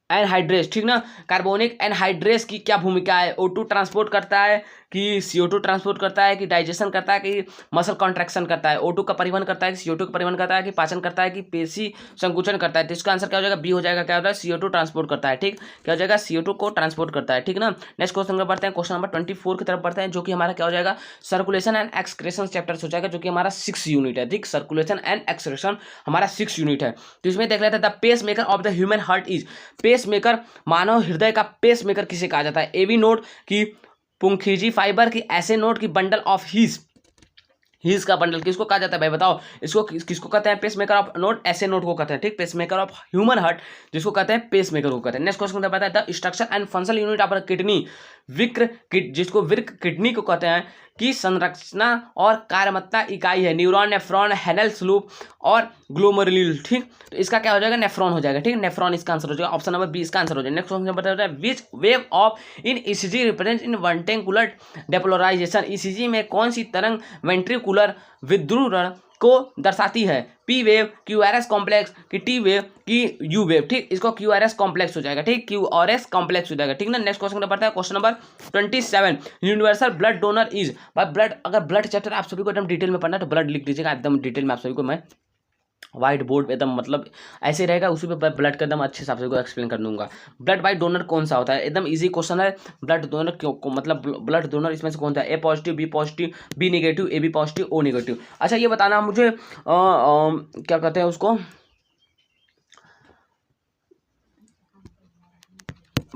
anhydrase, ठीक ना, कार्बोनिक एनहाइड्रेस की क्या भूमिका है, O2 ट्रांसपोर्ट करता है कि CO2 ट्रांसपोर्ट करता है कि डाइजेशन करता है कि मसल कॉन्ट्रैक्शन करता है, O2 का परिवहन करता है कि CO2 का परिवहन करता है कि पाचन करता है कि पेशी संकुचन करता है, तो इसका आंसर क्या हो जाएगा, बी हो जाएगा, क्या होता है, CO2 ट्रांसपोर्ट करता है, ठीक, क्या हो जाएगा, CO2 को ट्रांसपोर्ट करता है, ठीक ना। नेक्स्ट क्वेश्चन में बढ़ते हैं, क्वेश्चन नंबर 24 की तरफ बढ़ते हैं, जो कि हमारा क्या हो जाएगा, सर्कुलेशन एंड एक्सक्रेशन चैप्टर हो जाएगा, जो कि हमारा 6 यूनिट है, ठीक, सर्कुलेशन एंड एक्सक्रेशन हमारा 6 यूनिट है। तो इसमें देख लेते हैं, the pacemaker of the human heart is, pacemaker मानव हृदय का पेस मेकर किसे कहा जाता है, एवी नोड की पुंखीजी फाइबर की ऐसे नोड की बंडल ऑफ हीज का बंडल किसको कहा जाता है भाई बताओ, इसको किसको कहते हैं, पेस मेकर ऑफ नोड, ऐसे नोड को कहते हैं, ठीक, pacemaker of human heart जिसको कहते हैं पेस मेकर को कहते हैं। नेक्स्ट क्वेश्चन बताया the structure and functional unit of kidney, जिसको विर्क किडनी को कहते हैं, की संरचना और कार्यमत्ता इकाई है, न्यूरॉन, नेफ्रॉन, हेनेल्स लूप और ग्लोमेरुल, ठीक, तो इसका क्या हो जाएगा, नेफ्रॉन हो जाएगा, ठीक, नेफ्रॉन इसका आंसर हो जाएगा, ऑप्शन नंबर बी इसका आंसर हो जाएगा। नेक्स्ट क्वेश्चन बताया है which wave of in ECG represent in ventricular depolarisation, ECG में कौन सी तरंग वेंट्रिकुलर विद्युरण को दर्शाती है, P वेव, QRS कॉम्प्लेक्स की T वेव की U वेव, ठीक, इसको QRS कॉम्प्लेक्स हो जाएगा, ठीक, QRS कॉम्प्लेक्स हो जाएगा, ठीक ना। नेक्स्ट क्वेश्चन बढ़ता है, question number 27, universal blood donor is, भाई ब्लड, अगर ब्लड चैप्टर आप सभी को एकदम डिटेल में पढ़ना है तो ब्लड लिख दीजिएगा, एकदम डिटेल में आप सभी को मैं व्हाइट बोर्ड एकदम मतलब ऐसे रहेगा, उसी पे ब्लड का एकदम अच्छे हिसाब से एक्सप्लेन कर दूंगा। ब्लड बाई डोनर कौन सा होता है, एकदम इजी क्वेश्चन है। ब्लड डोनर क्यों मतलब ब्लड डोनर इसमें से कौन सा है, A positive, B positive, B negative, A B positive, O negative. अच्छा ये बताना मुझे क्या कहते हैं उसको,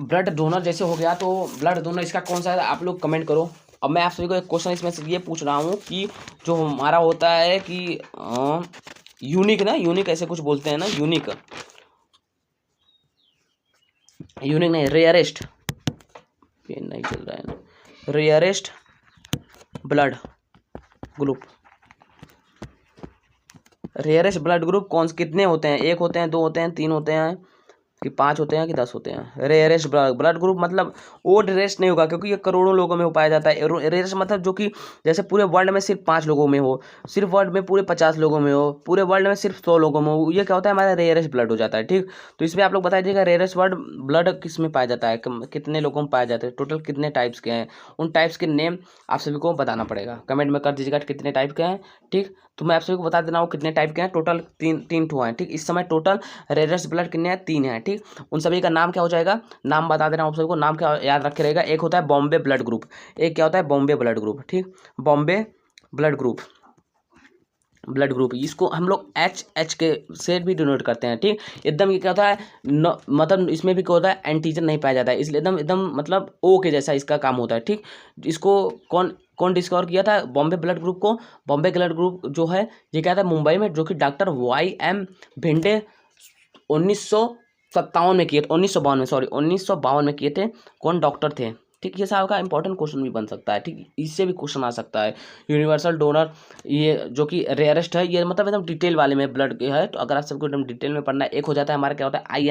ब्लड डोनर जैसे हो गया, तो ब्लड डोनर इसका कौन सा है, आप लोग कमेंट करो। अब मैं आप सभी को एक क्वेश्चन इसमें से ये पूछ रहा हूँ कि जो हमारा होता है कि यूनिक ना, यूनिक ऐसे कुछ बोलते हैं ना, यूनिक, यूनिक नहीं, रेयरेस्ट, पेन नहीं चल रहा है ना, rarest blood group, rarest blood group कौन से कितने होते हैं, 1 होते हैं, 2 होते हैं, 3 होते हैं, कि 5 होते हैं, कि 10 होते हैं। रेयरेस्ट ब्लड ग्रुप मतलब वो रेयरेस्ट नहीं होगा, क्योंकि ये करोड़ों लोगों में हो पाया जाता है। रेयरेस्ट मतलब जो कि जैसे पूरे वर्ल्ड में सिर्फ 5 लोगों में हो, सिर्फ वर्ल्ड में पूरे 50 लोगों में हो, पूरे वर्ल्ड में सिर्फ 100 लोगों में हो, ये क्या होता है, हमारा रेयरेस्ट ब्लड हो जाता है। ठीक, तो इसमें आप लोग बता दीजिएगा रेयरेस्ट ब्लड किस में पाया जाता है, कितने लोगों में पाया जाता है, टोटल कितने टाइप्स के हैं, उन टाइप्स के नेम आप सभी को बताना पड़ेगा, कमेंट में कर दीजिएगा कितने टाइप के हैं। ठीक, तो मैं आप सभी को बता देना हूँ कितने टाइप के हैं, टोटल तीन ठो हैं। ठीक, इस समय टोटल रेयरेस्ट ब्लड कितने हैं, 3 हैं। ठीक, उन सभी का नाम क्या हो जाएगा, नाम बता देना आप सबको, नाम क्या याद रखे रहेगा। एक होता है बॉम्बे ब्लड ग्रुप, एक क्या होता है बॉम्बे ब्लड ग्रुप। ठीक, Bombay blood group, blood group इसको हम लोग एच के से भी डिनोट करते हैं। ठीक, एकदम ये क्या होता है मतलब इसमें भी क्या होता है, एंटीजन नहीं पाया जाता है, इसलिए एकदम एकदम मतलब ओ के जैसा इसका काम होता है। ठीक, इसको कौन कौन डिस्कवर किया था, बॉम्बे ब्लड ग्रुप को, बॉम्बे ब्लड ग्रुप जो है ये क्या था, मुंबई में, जो कि डॉक्टर YM भिंडे 1957 में किए थे, 1952 में, सॉरी 1952 में किए थे। कौन डॉक्टर थे। ठीक, ये साहब का इंपॉर्टेंट क्वेश्चन भी बन सकता है। ठीक, इससे भी क्वेश्चन आ सकता है। यूनिवर्सल डोनर ये जो कि रेयरेस्ट है, ये मतलब एकदम डिटेल वाले में ब्लड के है, तो अगर आप सबको एकदम डिटेल में पढ़ना है, एक हो जाता है हमारा क्या होता है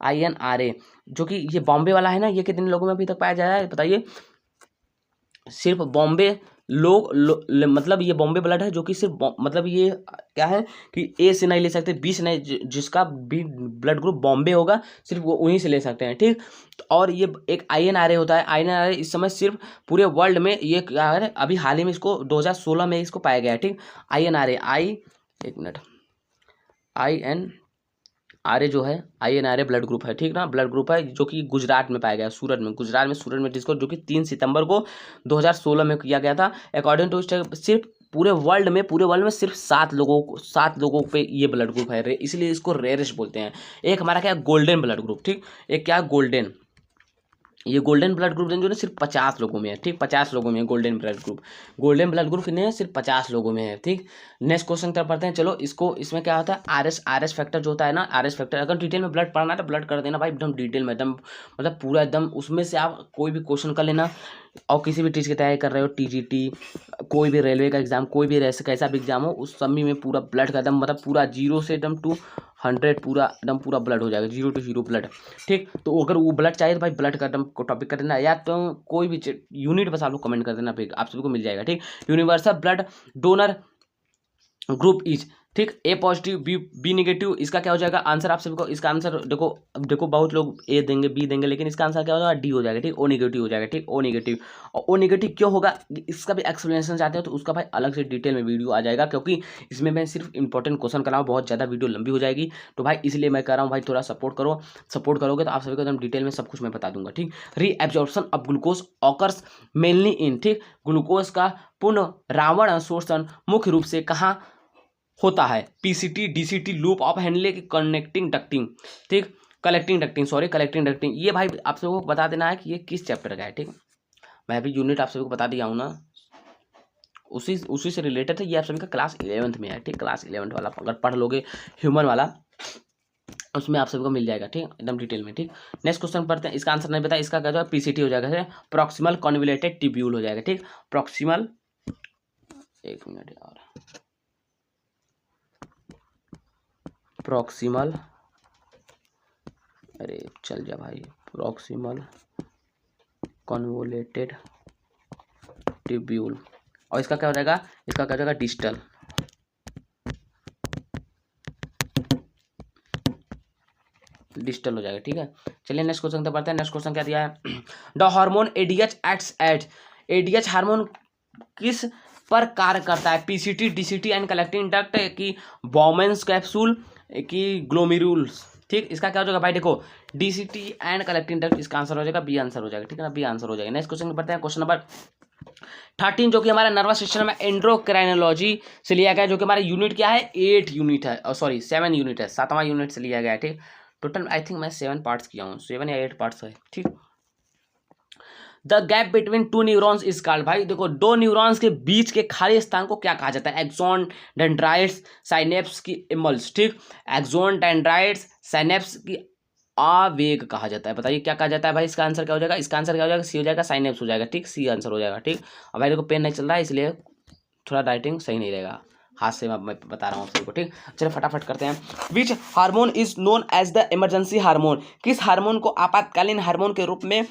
INRA, जो कि ये बॉम्बे वाला है ना, ये कितने लोगों में अभी तक पाया जा रहा है बताइए, सिर्फ बॉम्बे मतलब ये बॉम्बे ब्लड है, जो कि सिर्फ मतलब ये क्या है कि ए से नहीं ले सकते, बी से नहीं, जिसका भी ब्लड ग्रुप बॉम्बे होगा सिर्फ वो उन्हीं से ले सकते हैं। ठीक, और ये एक INRA होता है, INRA इस समय सिर्फ पूरे वर्ल्ड में ये क्या है, अभी हाल ही में इसको 2016 में इसको पाया गया है। ठीक, INRA एक मिनट, INRA जो है, INRA ब्लड ग्रुप है। ठीक ना, ब्लड ग्रुप है जो कि गुजरात में पाया गया, सूरत में, सूरत में डिस्को, जो कि 3 सितंबर को 2016 में किया गया था। अकॉर्डिंग टू सिर्फ पूरे वर्ल्ड में सिर्फ 7 लोगों पे ये ब्लड ग्रुप है, इसलिए इसको रेयरेस्ट बोलते हैं। एक हमारा क्या है, गोल्डन ब्लड ग्रुप। ठीक, एक क्या है, गोल्डन, ये गोल्डन ब्लड ग्रुप जो है सिर्फ 50 लोगों में है। ठीक, 50 लोगों में है golden blood group, golden blood group कितने हैं, सिर्फ 50 लोगों में है। ठीक, नेक्स्ट क्वेश्चन तरफ पढ़ते हैं। चलो इसको, इसमें क्या होता है, RS फैक्टर जो होता है ना, RS फैक्टर, अगर डिटेल में ब्लड पढ़ना है तो ब्लड कर देना भाई, एकदम डिटेल में, एकदम मतलब पूरा एकदम, उसमें से आप कोई भी क्वेश्चन कर लेना। और किसी भी चीज़ की तैयारी कर रहे हो, TGT, कोई भी रेलवे का एग्जाम, कोई भी कैसा भी एग्जाम हो, उस समय में पूरा ब्लड का एकदम मतलब पूरा 0 से एकदम 200 पूरा एकदम पूरा ब्लड हो जाएगा, 0 to 0 ब्लड। ठीक, तो अगर वो ब्लड चाहिए तो भाई ब्लड का एकदम टॉपिक कर देना, या तो कोई भी यूनिट बस आप लोग कमेंट कर देना, फिर आप सभी को मिल जाएगा। ठीक, universal blood donor group is, ठीक, ए पॉजिटिव, बी निगेटिव, इसका क्या हो जाएगा आंसर, आप सभी को इसका आंसर देखो, देखो बहुत लोग ए देंगे, बी देंगे, लेकिन इसका आंसर क्या हो जाएगा, डी हो जाएगा। ठीक, ओ निगेटिव हो जाएगा। ठीक, ओ निगेटिव, और ओ निगेटिव क्यों होगा, इसका भी एक्सप्लेनेशन चाहते हो तो उसका भाई अलग से डिटेल में वीडियो आ जाएगा, क्योंकि इसमें मैं सिर्फ इंपॉर्टेंट क्वेश्चन कर रहा हूँ, बहुत ज़्यादा वीडियो लंबी हो जाएगी, तो भाई इसलिए मैं कह रहा हूँ भाई थोड़ा सपोर्ट करो, सपोर्ट करोगे तो आप सभी को एकदम डिटेल में सब कुछ मैं बता दूंगा। ठीक, reabsorption of glucose occurs mainly इन, ठीक, ग्लूकोज का पुनरावण अवशोषण मुख्य रूप से कहाँ होता है, PCT DCT loop of Henle की कनेक्टिंग डक्टिंग। ठीक, कलेक्टिंग डक्टिंग, ये भाई आप सबको बता देना है कि ये किस चैप्टर का है। ठीक, मैं अभी यूनिट आप सभी को बता दिया हूँ ना, उसी से रिलेटेड है, ये आप सभी का क्लास 11th में है। ठीक, क्लास 11th वाला अगर पढ़ लोगे ह्यूमन वाला, उसमें आप सभी को मिल जाएगा। ठीक, एकदम डिटेल में। ठीक, नेक्स्ट क्वेश्चन पढ़ते हैं, इसका आंसर नहीं पता, इसका क्या होगा, PCT हो जाएगा, प्रॉक्सिमल कॉन्वोल्यूटेड ट्यूब्यूल हो जाएगा। ठीक, प्रॉक्सिमल, एक मिनट यार, प्रॉक्सिमल, अरे चल जा भाई, प्रॉक्सिमल कॉन्वोलेटेड ट्यूब्यूल, और इसका क्या हो जाएगा, इसका क्या हो जाएगा, डिस्टल, डिस्टल हो जाएगा। ठीक है, चलिए नेक्स्ट क्वेश्चन पढ़ते हैं। नेक्स्ट क्वेश्चन क्या दिया है, the hormone ADH acts at, ADH hormone किस पर कार्य करता है? PCT, DCT and collecting duct की बॉमेंस कैप्सूल की ग्लोमेरुल्स। ठीक, इसका क्या हो जाएगा भाई, देखो डीसीटी एंड कलेक्टिंग डक्ट, इसका आंसर हो जाएगा बी आंसर हो जाएगा। ठीक है ना, बी आंसर हो जाएगा। नेक्स्ट क्वेश्चन पढ़ते हैं, क्वेश्चन नंबर 13 जो कि हमारा नर्वस सिस्टम में एंड्रोक्राइनोलॉजी से लिया गया, जो कि हमारा यूनिट क्या है, 8 यूनिट है, सॉरी 7 यूनिट है, 7वां यूनिट से लिया गया है। ठीक, टोटल आई थिंक मैं 7 पार्ट्स किया हूँ, 7 या 8 पार्ट्स है। ठीक, the gap between two neurons is called, भाई देखो दो न्यूरॉन्स के बीच के खाली स्थान को क्या कहा जाता है? एक्सॉन, डेंड्राइट्स, साइनेप्स की इमल्स। ठीक, एक्सॉन, डेंड्राइट्स, साइनेप्स की आवेग कहा जाता है। बताइए क्या कहा जाता है भाई? इसका आंसर क्या हो जाएगा? इसका आंसर क्या हो जाएगा? सी हो जाएगा, साइनेप्स हो जाएगा। ठीक, सी आंसर हो जाएगा। ठीक, अब भाई देखो पेन नहीं चल रहा है इसलिए थोड़ा राइटिंग सही नहीं रहेगा, हाथ से मैं बता रहा हूँ आप सबको। ठीक, चलो फटाफट करते हैं। Which hormone is known as the emergency hormone, किस हार्मोन को आपातकालीन हार्मोन के रूप में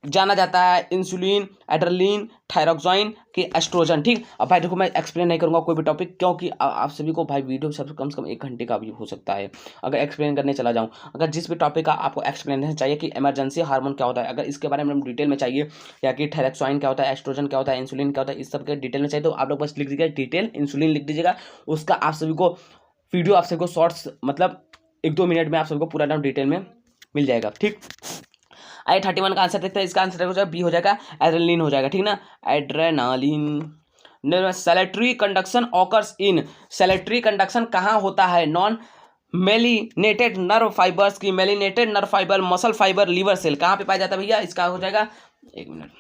जाना जाता है? इंसुलिन, एड्रेनलिन, थायरोक्साइन की एस्ट्रोजन। ठीक, अब भाई देखो मैं एक्सप्लेन नहीं करूंगा कोई भी टॉपिक, क्योंकि आप सभी को भाई वीडियो सब कम से कम 1 घंटे का भी हो सकता है अगर एक्सप्लेन करने चला जाऊं। अगर जिस भी टॉपिक का आपको एक्सप्लेनेशन चाहिए कि इमरजेंसी हार्मोन क्या होता है, अगर इसके बारे में डिटेल में चाहिए, या कि थायरोक्साइन क्या होता है, एस्ट्रोजन क्या होता है, इंसुलिन क्या होता है, इस सब के डिटेल में चाहिए, तो आप लोग बस लिख दीजिएगा डिटेल इंसुलिन लिख दीजिएगा। उसका आप सभी को वीडियो आप सभी को शॉर्ट्स मतलब 1-2 मिनट में आप सबको पूरा नाम डिटेल में मिल जाएगा। ठीक, आई 31 का आंसर देखते हैं। इसका आंसर हो जाएगा बी हो जाएगा, एड्रेनलिन हो जाएगा। ठीक ना, adrenaline. Saltatory conduction occurs in, saltatory conduction कहाँ होता है? नॉन मेलिनेटेड नर्व फाइबर्स की, myelinated nerve fibre, muscle fibre, liver cell, कहाँ पे पाया जाता है भैया? इसका हो जाएगा, एक मिनट,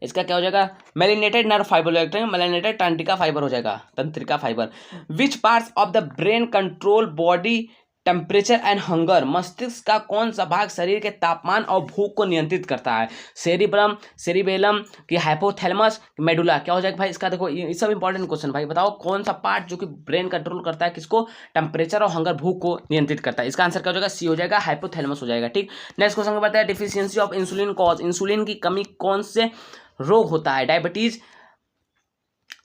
इसका क्या हो जाएगा? मेलिनेटेड नर्व फाइबर, मेलिनेटेड तंत्रिका फाइबर हो जाएगा, तंत्रिका fibre. Which parts of the brain control body temperature and hunger, मस्तिष्क का कौन सा भाग शरीर के तापमान और भूख को नियंत्रित करता है? सेरिब्रम, सेरिबेलम की हाइपोथैलेमस, मेडुला, क्या हो जाएगा भाई? इसका देखो ये सब इंपॉर्टेंट क्वेश्चन भाई, बताओ कौन सा पार्ट जो कि ब्रेन कंट्रोल करता है किसको? टेम्परेचर और हंगर, भूख को नियंत्रित करता है। इसका आंसर क्या हो जाएगा? सी हो जाएगा, हाइपोथैलेमस हो जाएगा। ठीक, नेक्स्ट क्वेश्चन बताया है, deficiency of insulin cause, insulin की कमी कौन से रोग होता है? Diabetes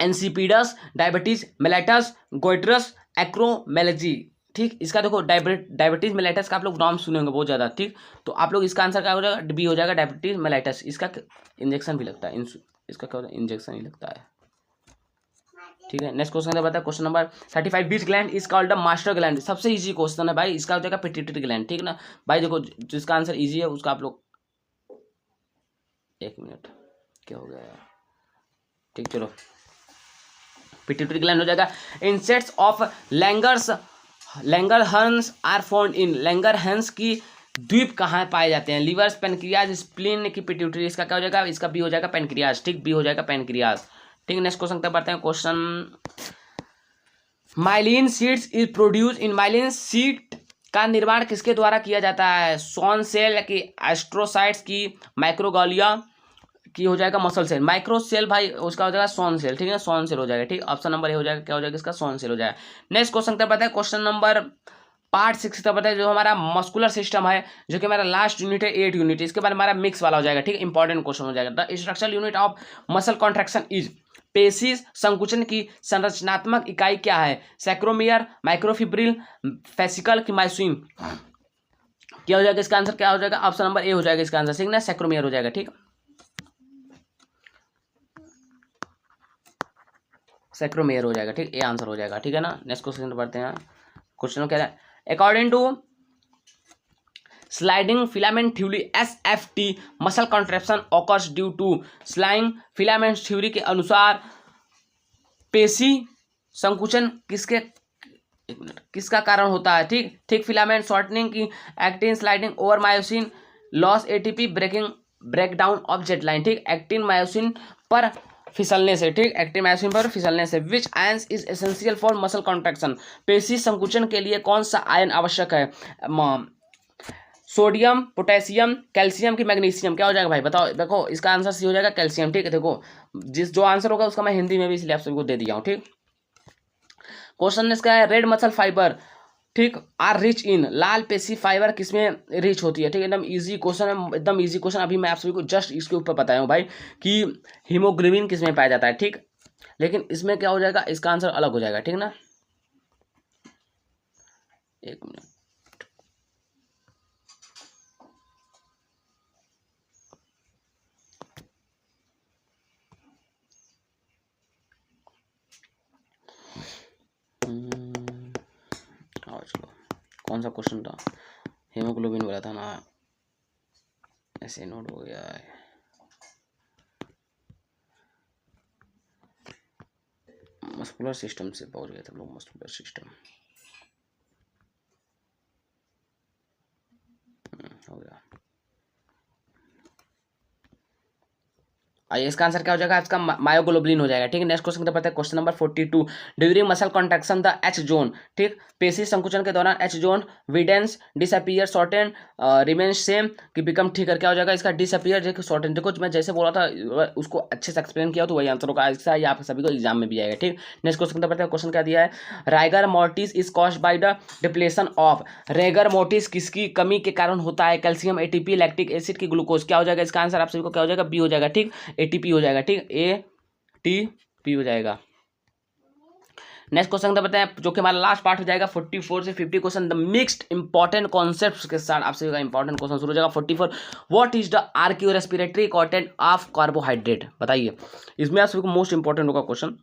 insipidus, diabetes mellitus, goitrous, acromegaly. ठीक, इसका देखो डायबिटीज मेलाइटस का आप लोग नाम सुने होंगे बहुत ज़्यादा। ठीक, तो आप लोग इसका आंसर क्या हो जाएगा? बी हो जाएगा, डायबिटीज मेलाइटस। इसका इंजेक्शन भी लगता है, इसका क्या होता है? इंजेक्शन ही लगता है। ठीक है, नेक्स्ट क्वेश्चन बताया, question number 35, beach gland is called the master gland, सबसे इजी क्वेश्चन है भाई, इसका हो जाएगा पिट्यूटरी ग्लैंड। ठीक ना भाई, देखो जिसका आंसर इजी है उसका आप लोग, एक मिनट क्या हो गया यार। ठीक, चलो पिट्यूटरी ग्लैंड हो जाएगा। Insects of Langerhans are found in, Langerhans की द्वीप कहाँ पाए जाते हैं? लीवर, पेनक्रियाज, स्प्लीन की पिट्यूटरी, इसका क्या हो जाएगा? इसका बी हो जाएगा, पेनक्रियाज। ठीक, बी हो जाएगा, पेनक्रियाज। ठीक, नेक्स्ट क्वेश्चन तक बढ़ते हैं। Question, myelin seeds is produce in, myelin seed का निर्माण किसके द्वारा किया जाता है? सॉन सेल की, एस्ट्रोसाइट्स की, माइक्रोगोलिया की हो जाएगा, मसल सेल, माइक्रो सेल भाई उसका हो जाएगा सॉन सेल। ठीक है, सॉन सेल हो जाएगा। ठीक, ऑप्शन नंबर ए हो जाएगा, क्या हो जाएगा इसका? सॉन सेल हो जाएगा। नेक्स्ट क्वेश्चन तक बताए, क्वेश्चन नंबर पार्ट 6 तक बताए, जो हमारा मस्कुलर सिस्टम है, जो कि हमारा लास्ट यूनिट है 8 यूनिट, इसके बाद हमारा मिक्स वाला हो जाएगा। ठीक, इंपॉर्टेंट क्वेश्चन हो जाएगा। The structural unit of muscle contraction is, पेशी संकुचन की संरचनात्मक इकाई क्या है? सैक्रोमियर, माइक्रोफिब्रिल, फेसिकल की मायोसिन, क्या हो जाएगा इसका आंसर? क्या हो जाएगा? ऑप्शन नंबर ए हो जाएगा इसका आंसर। ठीक ना, सैक्रोमियर हो जाएगा। ठीक, सैक्रोमेयर हो जाएगा। ठीक, ये आंसर हो जाएगा। ठीक है ना, नेक्स्ट क्वेश्चन पढ़ते हैं। क्वेश्चन क्या है? According to sliding filament theory SFT, muscle contraction occurs due to sliding filament theory के अनुसार पेशी संकुचन किसका कारण होता है? ठीक, थिक फिलामेंट शॉर्टनिंग की, actin sliding over myosin, loss ATP, breakdown of Z line. ठीक, एक्टिन मायोसिन पर फिसलने से। ठीक, एक्टिन मायोसिन पर फिसलने से। Which ions is essential for muscle contraction, पेशी संकुचन के लिए कौन सा आयन आवश्यक है? सोडियम, पोटेशियम, कैल्शियम की मैग्नीशियम, क्या हो जाएगा भाई बताओ? देखो इसका आंसर सी हो जाएगा, कैल्शियम। ठीक है, देखो जो आंसर होगा उसका मैं हिंदी में भी इसलिए आप सबको दे दिया हूँ। ठीक, क्वेश्चन इसका है, रेड मसल फाइबर, ठीक, आर रिच इन, लाल पेशी फाइबर किसमें रिच होती है? ठीक, एकदम इजी क्वेश्चन है, एकदम इजी क्वेश्चन। अभी मैं आप सभी को जस्ट इसके ऊपर बताया हूँ भाई कि हीमोग्लोबिन किसमें पाया जाता है। ठीक, लेकिन इसमें क्या हो जाएगा? इसका आंसर अलग हो जाएगा। ठीक ना, एक मिनट, कौन सा क्वेश्चन था, हीमोग्लोबिन वाला था ना, ऐसे नोट हो गया है। मस्कुलर सिस्टम से पहुंच गए थे लोग, मस्कुलर सिस्टम हो गया। आइए इसका आंसर क्या हो जाएगा, इसका मायोग्लोबिन हो जाएगा। ठीक है, नेक्स्ट क्वेश्चन बताते हैं, question number 42। During muscle contraction the H zone, ठीक, पेशी संकुचन के दौरान H zone widens disappear shorten remains same कि बिकम, ठीक है, क्या हो जाएगा इसका डिसअपीयर देखो शॉर्टेन। देखो मैं जैसे बोला था उसको अच्छे से एक्सप्लेन किया तो वही आंसर होगा, ऐसा ही आप सभी को एग्जाम में भी आएगा। ठीक, नेक्स्ट क्वेश्चन बताते हैं, क्वेश्चन क्या दिया है, rigor mortis is caused by the depletion of, Regar mortis किसकी कमी के कारण होता है, कैल्शियम, एटीपी, लैक्टिक एसिड की ग्लूकोज, क्या हो जाएगा इसका आंसर आप सभी को क्या हो जाएगा, बी हो जाएगा। ठीक, एटीपी हो जाएगा। ठीक, एटीपी हो जाएगा। नेक्स्ट क्वेश्चन बताएं जो कि हमारा लास्ट पार्ट हो जाएगा 44 से 50 question, the mixed important concepts के साथ आप सभी का इंपॉर्टेंट क्वेश्चन शुरू हो जाएगा। 44, what is the archaeo respiratory content of carbohydrate, बताइए। इसमें आप सभी को मोस्ट इंपॉर्टेंट होगा क्वेश्चन,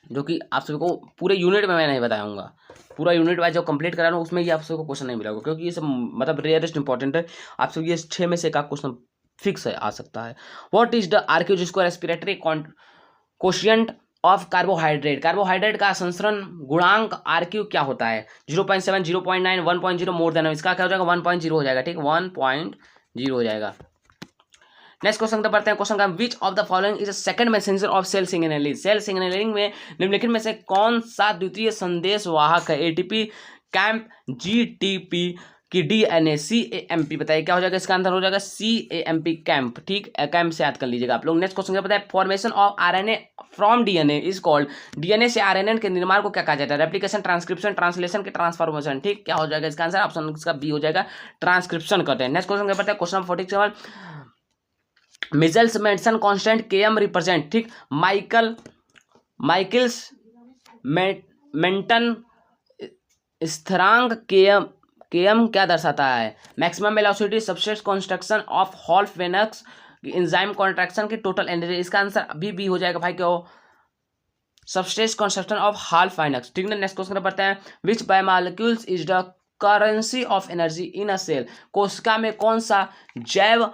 जो कि आप सभी को पूरे यूनिट में मैं नहीं बताऊंगा, पूरा यूनिट वाइज जो कंप्लीट करा रहा हूँ उसमें ये आप सभी को क्वेश्चन नहीं मिलेगा, क्योंकि ये सब मतलब रेयरेस्ट इंपॉर्टेंट है। आप सभी ये 6 में से एक क्वेश्चन फिक्स है, आ सकता है। व्हाट इज द आर्कियो, जिसको respiratory quotient of carbohydrate, carbohydrate का संस्करण गुणांक आरक्यू क्या होता है, 0.7, 0.9, 1.0, मोर देन, इसका क्या हो जाएगा 1.0 हो जाएगा। ठीक, 1.0 हो जाएगा। नेक्स्ट क्वेश्चन तो पढ़ते हैं, क्वेश्चन का, which of the following is a second messenger of cell signalling, cell signalling में निम्नलिखित में से कौन सा द्वितीय संदेश वाहक है, एटीपी, कैम्प, जीटीपी कि डीएनए, CAMP, बताइए क्या हो जाएगा इसका आंसर हो जाएगा CAMP, कैंप। ठीक, कैंप से याद कर लीजिएगा आप लोग। नेक्स्ट क्वेश्चन क्या बताया, formation of RNA from DNA is called, DNA से आरएनए के निर्माण को क्या कहा जाता है, रेप्लिकेशन, ट्रांसक्रिप्शन, ट्रांसलेशन के ट्रांसफॉर्मेशन। ठीक, क्या हो जाएगा इसका आंसर, ऑप्शन इसका बी हो जाएगा, ट्रांसक्रिप्शन करते हैं। नेक्स्ट क्वेश्चन क्या बताया, question 47, Michaelis Menten constant Km represent, ठीक, माइकल्स मेंटन स्थिरांक Km क्या दर्शाता है, maximum velocity, substrate construction of half Vmax, enzyme contraction की टोटल एनर्जी, इसका आंसर अभी भी हो जाएगा भाई, क्या हो, substrate construction of half Vmax. ठीक है, नेक्स्ट क्वेश्चन पढ़ते हैं, which biomolecules is the currency of energy in a cell, कोशिका में कौन सा जैव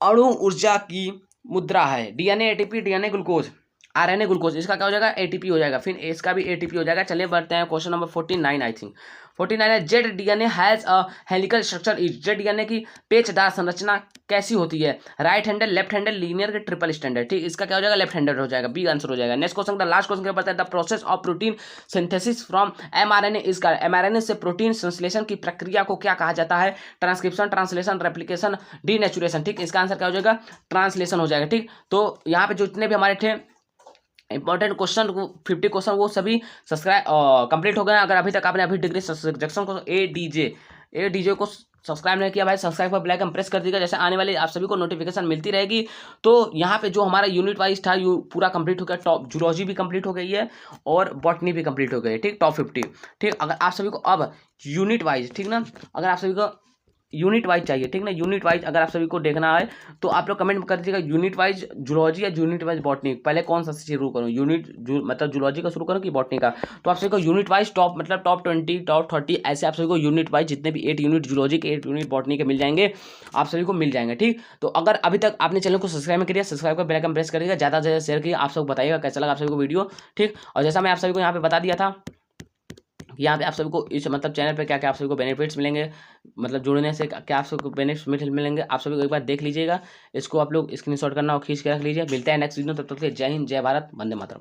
अणु ऊर्जा की मुद्रा है, DNA, ATP, DNA glucose, RNA glucose, इसका क्या हो जाएगा एटीपी हो जाएगा, फिर इसका भी एटीपी हो जाएगा। चलिए बढ़ते हैं क्वेश्चन नंबर 49, आई थिंक 49 है, Z DNA has a helical structure is, Z DNA की पेचदार संरचना कैसी होती है, right handed, left handed, linear के ट्रिपल स्टैंडर्ड। ठीक, इसका क्या हो जाएगा लेफ्ट हैंडेड हो जाएगा, बी आंसर हो जाएगा। नेक्स्ट क्वेश्चन का लास्ट क्वेश्चन क्या पड़ता है, the process of protein synthesis from mRNA is, mRNA से प्रोटीन संश्लेषण की प्रक्रिया को क्या कहा जाता है, ट्रांसक्रिप्शन, ट्रांसलेशन, रेप्लिकेशन, डीनेचुरेशन। ठीक, इसका आंसर क्या हो जाएगा, ट्रांसलेशन हो जाएगा। ठीक, तो यहाँ पे जो जितने भी हमारे थे इंपॉर्टेंट क्वेश्चन 50 क्वेश्चन वो सभी सब्सक्राइब कंप्लीट हो गए हैं। अगर अभी तक आपने अभी डिग्री सेक्शन को एडीजे को सब्सक्राइब नहीं किया भाई, सब्सक्राइब पर बेल आइकन प्रेस कर दीजिएगा, जैसे आने वाली आप सभी को नोटिफिकेशन मिलती रहेगी। तो यहाँ पे जो हमारा यूनिट वाइज था यू पूरा कंप्लीट हो गया, टॉप जूलॉजी भी कंप्लीट हो गई है और बॉटनी भी कंप्लीट हो गई है। ठीक, टॉप 50। ठीक, अगर आप सभी को अब यूनिट वाइज, ठीक ना, अगर आप सभी को यूनिट वाइज चाहिए, ठीक ना, यूनिट वाइज अगर आप सभी को देखना है तो आप लोग कमेंट कर दीजिएगा, यूनिट वाइज जूलॉजी या यूनिट वाइज बॉटनी, पहले कौन सा शुरू करूँ, मतलब जूलॉजी का शुरू करूँ कि बॉटनी का। तो आप सभी को यूनिट वाइज टॉप मतलब टॉप 20, टॉप 30 ऐसे आप सभी को यूनिट वाइज जितने भी 8 यूनिट जूलॉजी के 8 यूनिट बॉटनी के मिल जाएंगे, आप सभी को मिल जाएंगे। ठीक, तो अगर अभी तक आपने चैनल को सब्सक्राइब नहीं किया, सब्सक्राइब कर बेल आइकन प्रेस करिएगा, ज़्यादा से ज़्यादा शेयर कीजिए, आप सबको बताइएगा कैसा लगा आप सभी को वीडियो। ठीक, और जैसा मैं आप सभी को यहाँ पे बता दिया था, यहाँ पे आप सभी को इस मतलब चैनल पे क्या क्या आप सभी को बेनिफिट्स मिलेंगे, मतलब जुड़ने से क्या आप सबको बेनिफिट मिलेंगे, आप सभी को एक बार देख लीजिएगा, इसको आप लोग स्क्रीनशॉट करना और खींच के रख लीजिए। मिलते हैं नेक्स्ट वीडियो, तब तक के लिए जय हिंद, जय भारत, वंदे मातरम।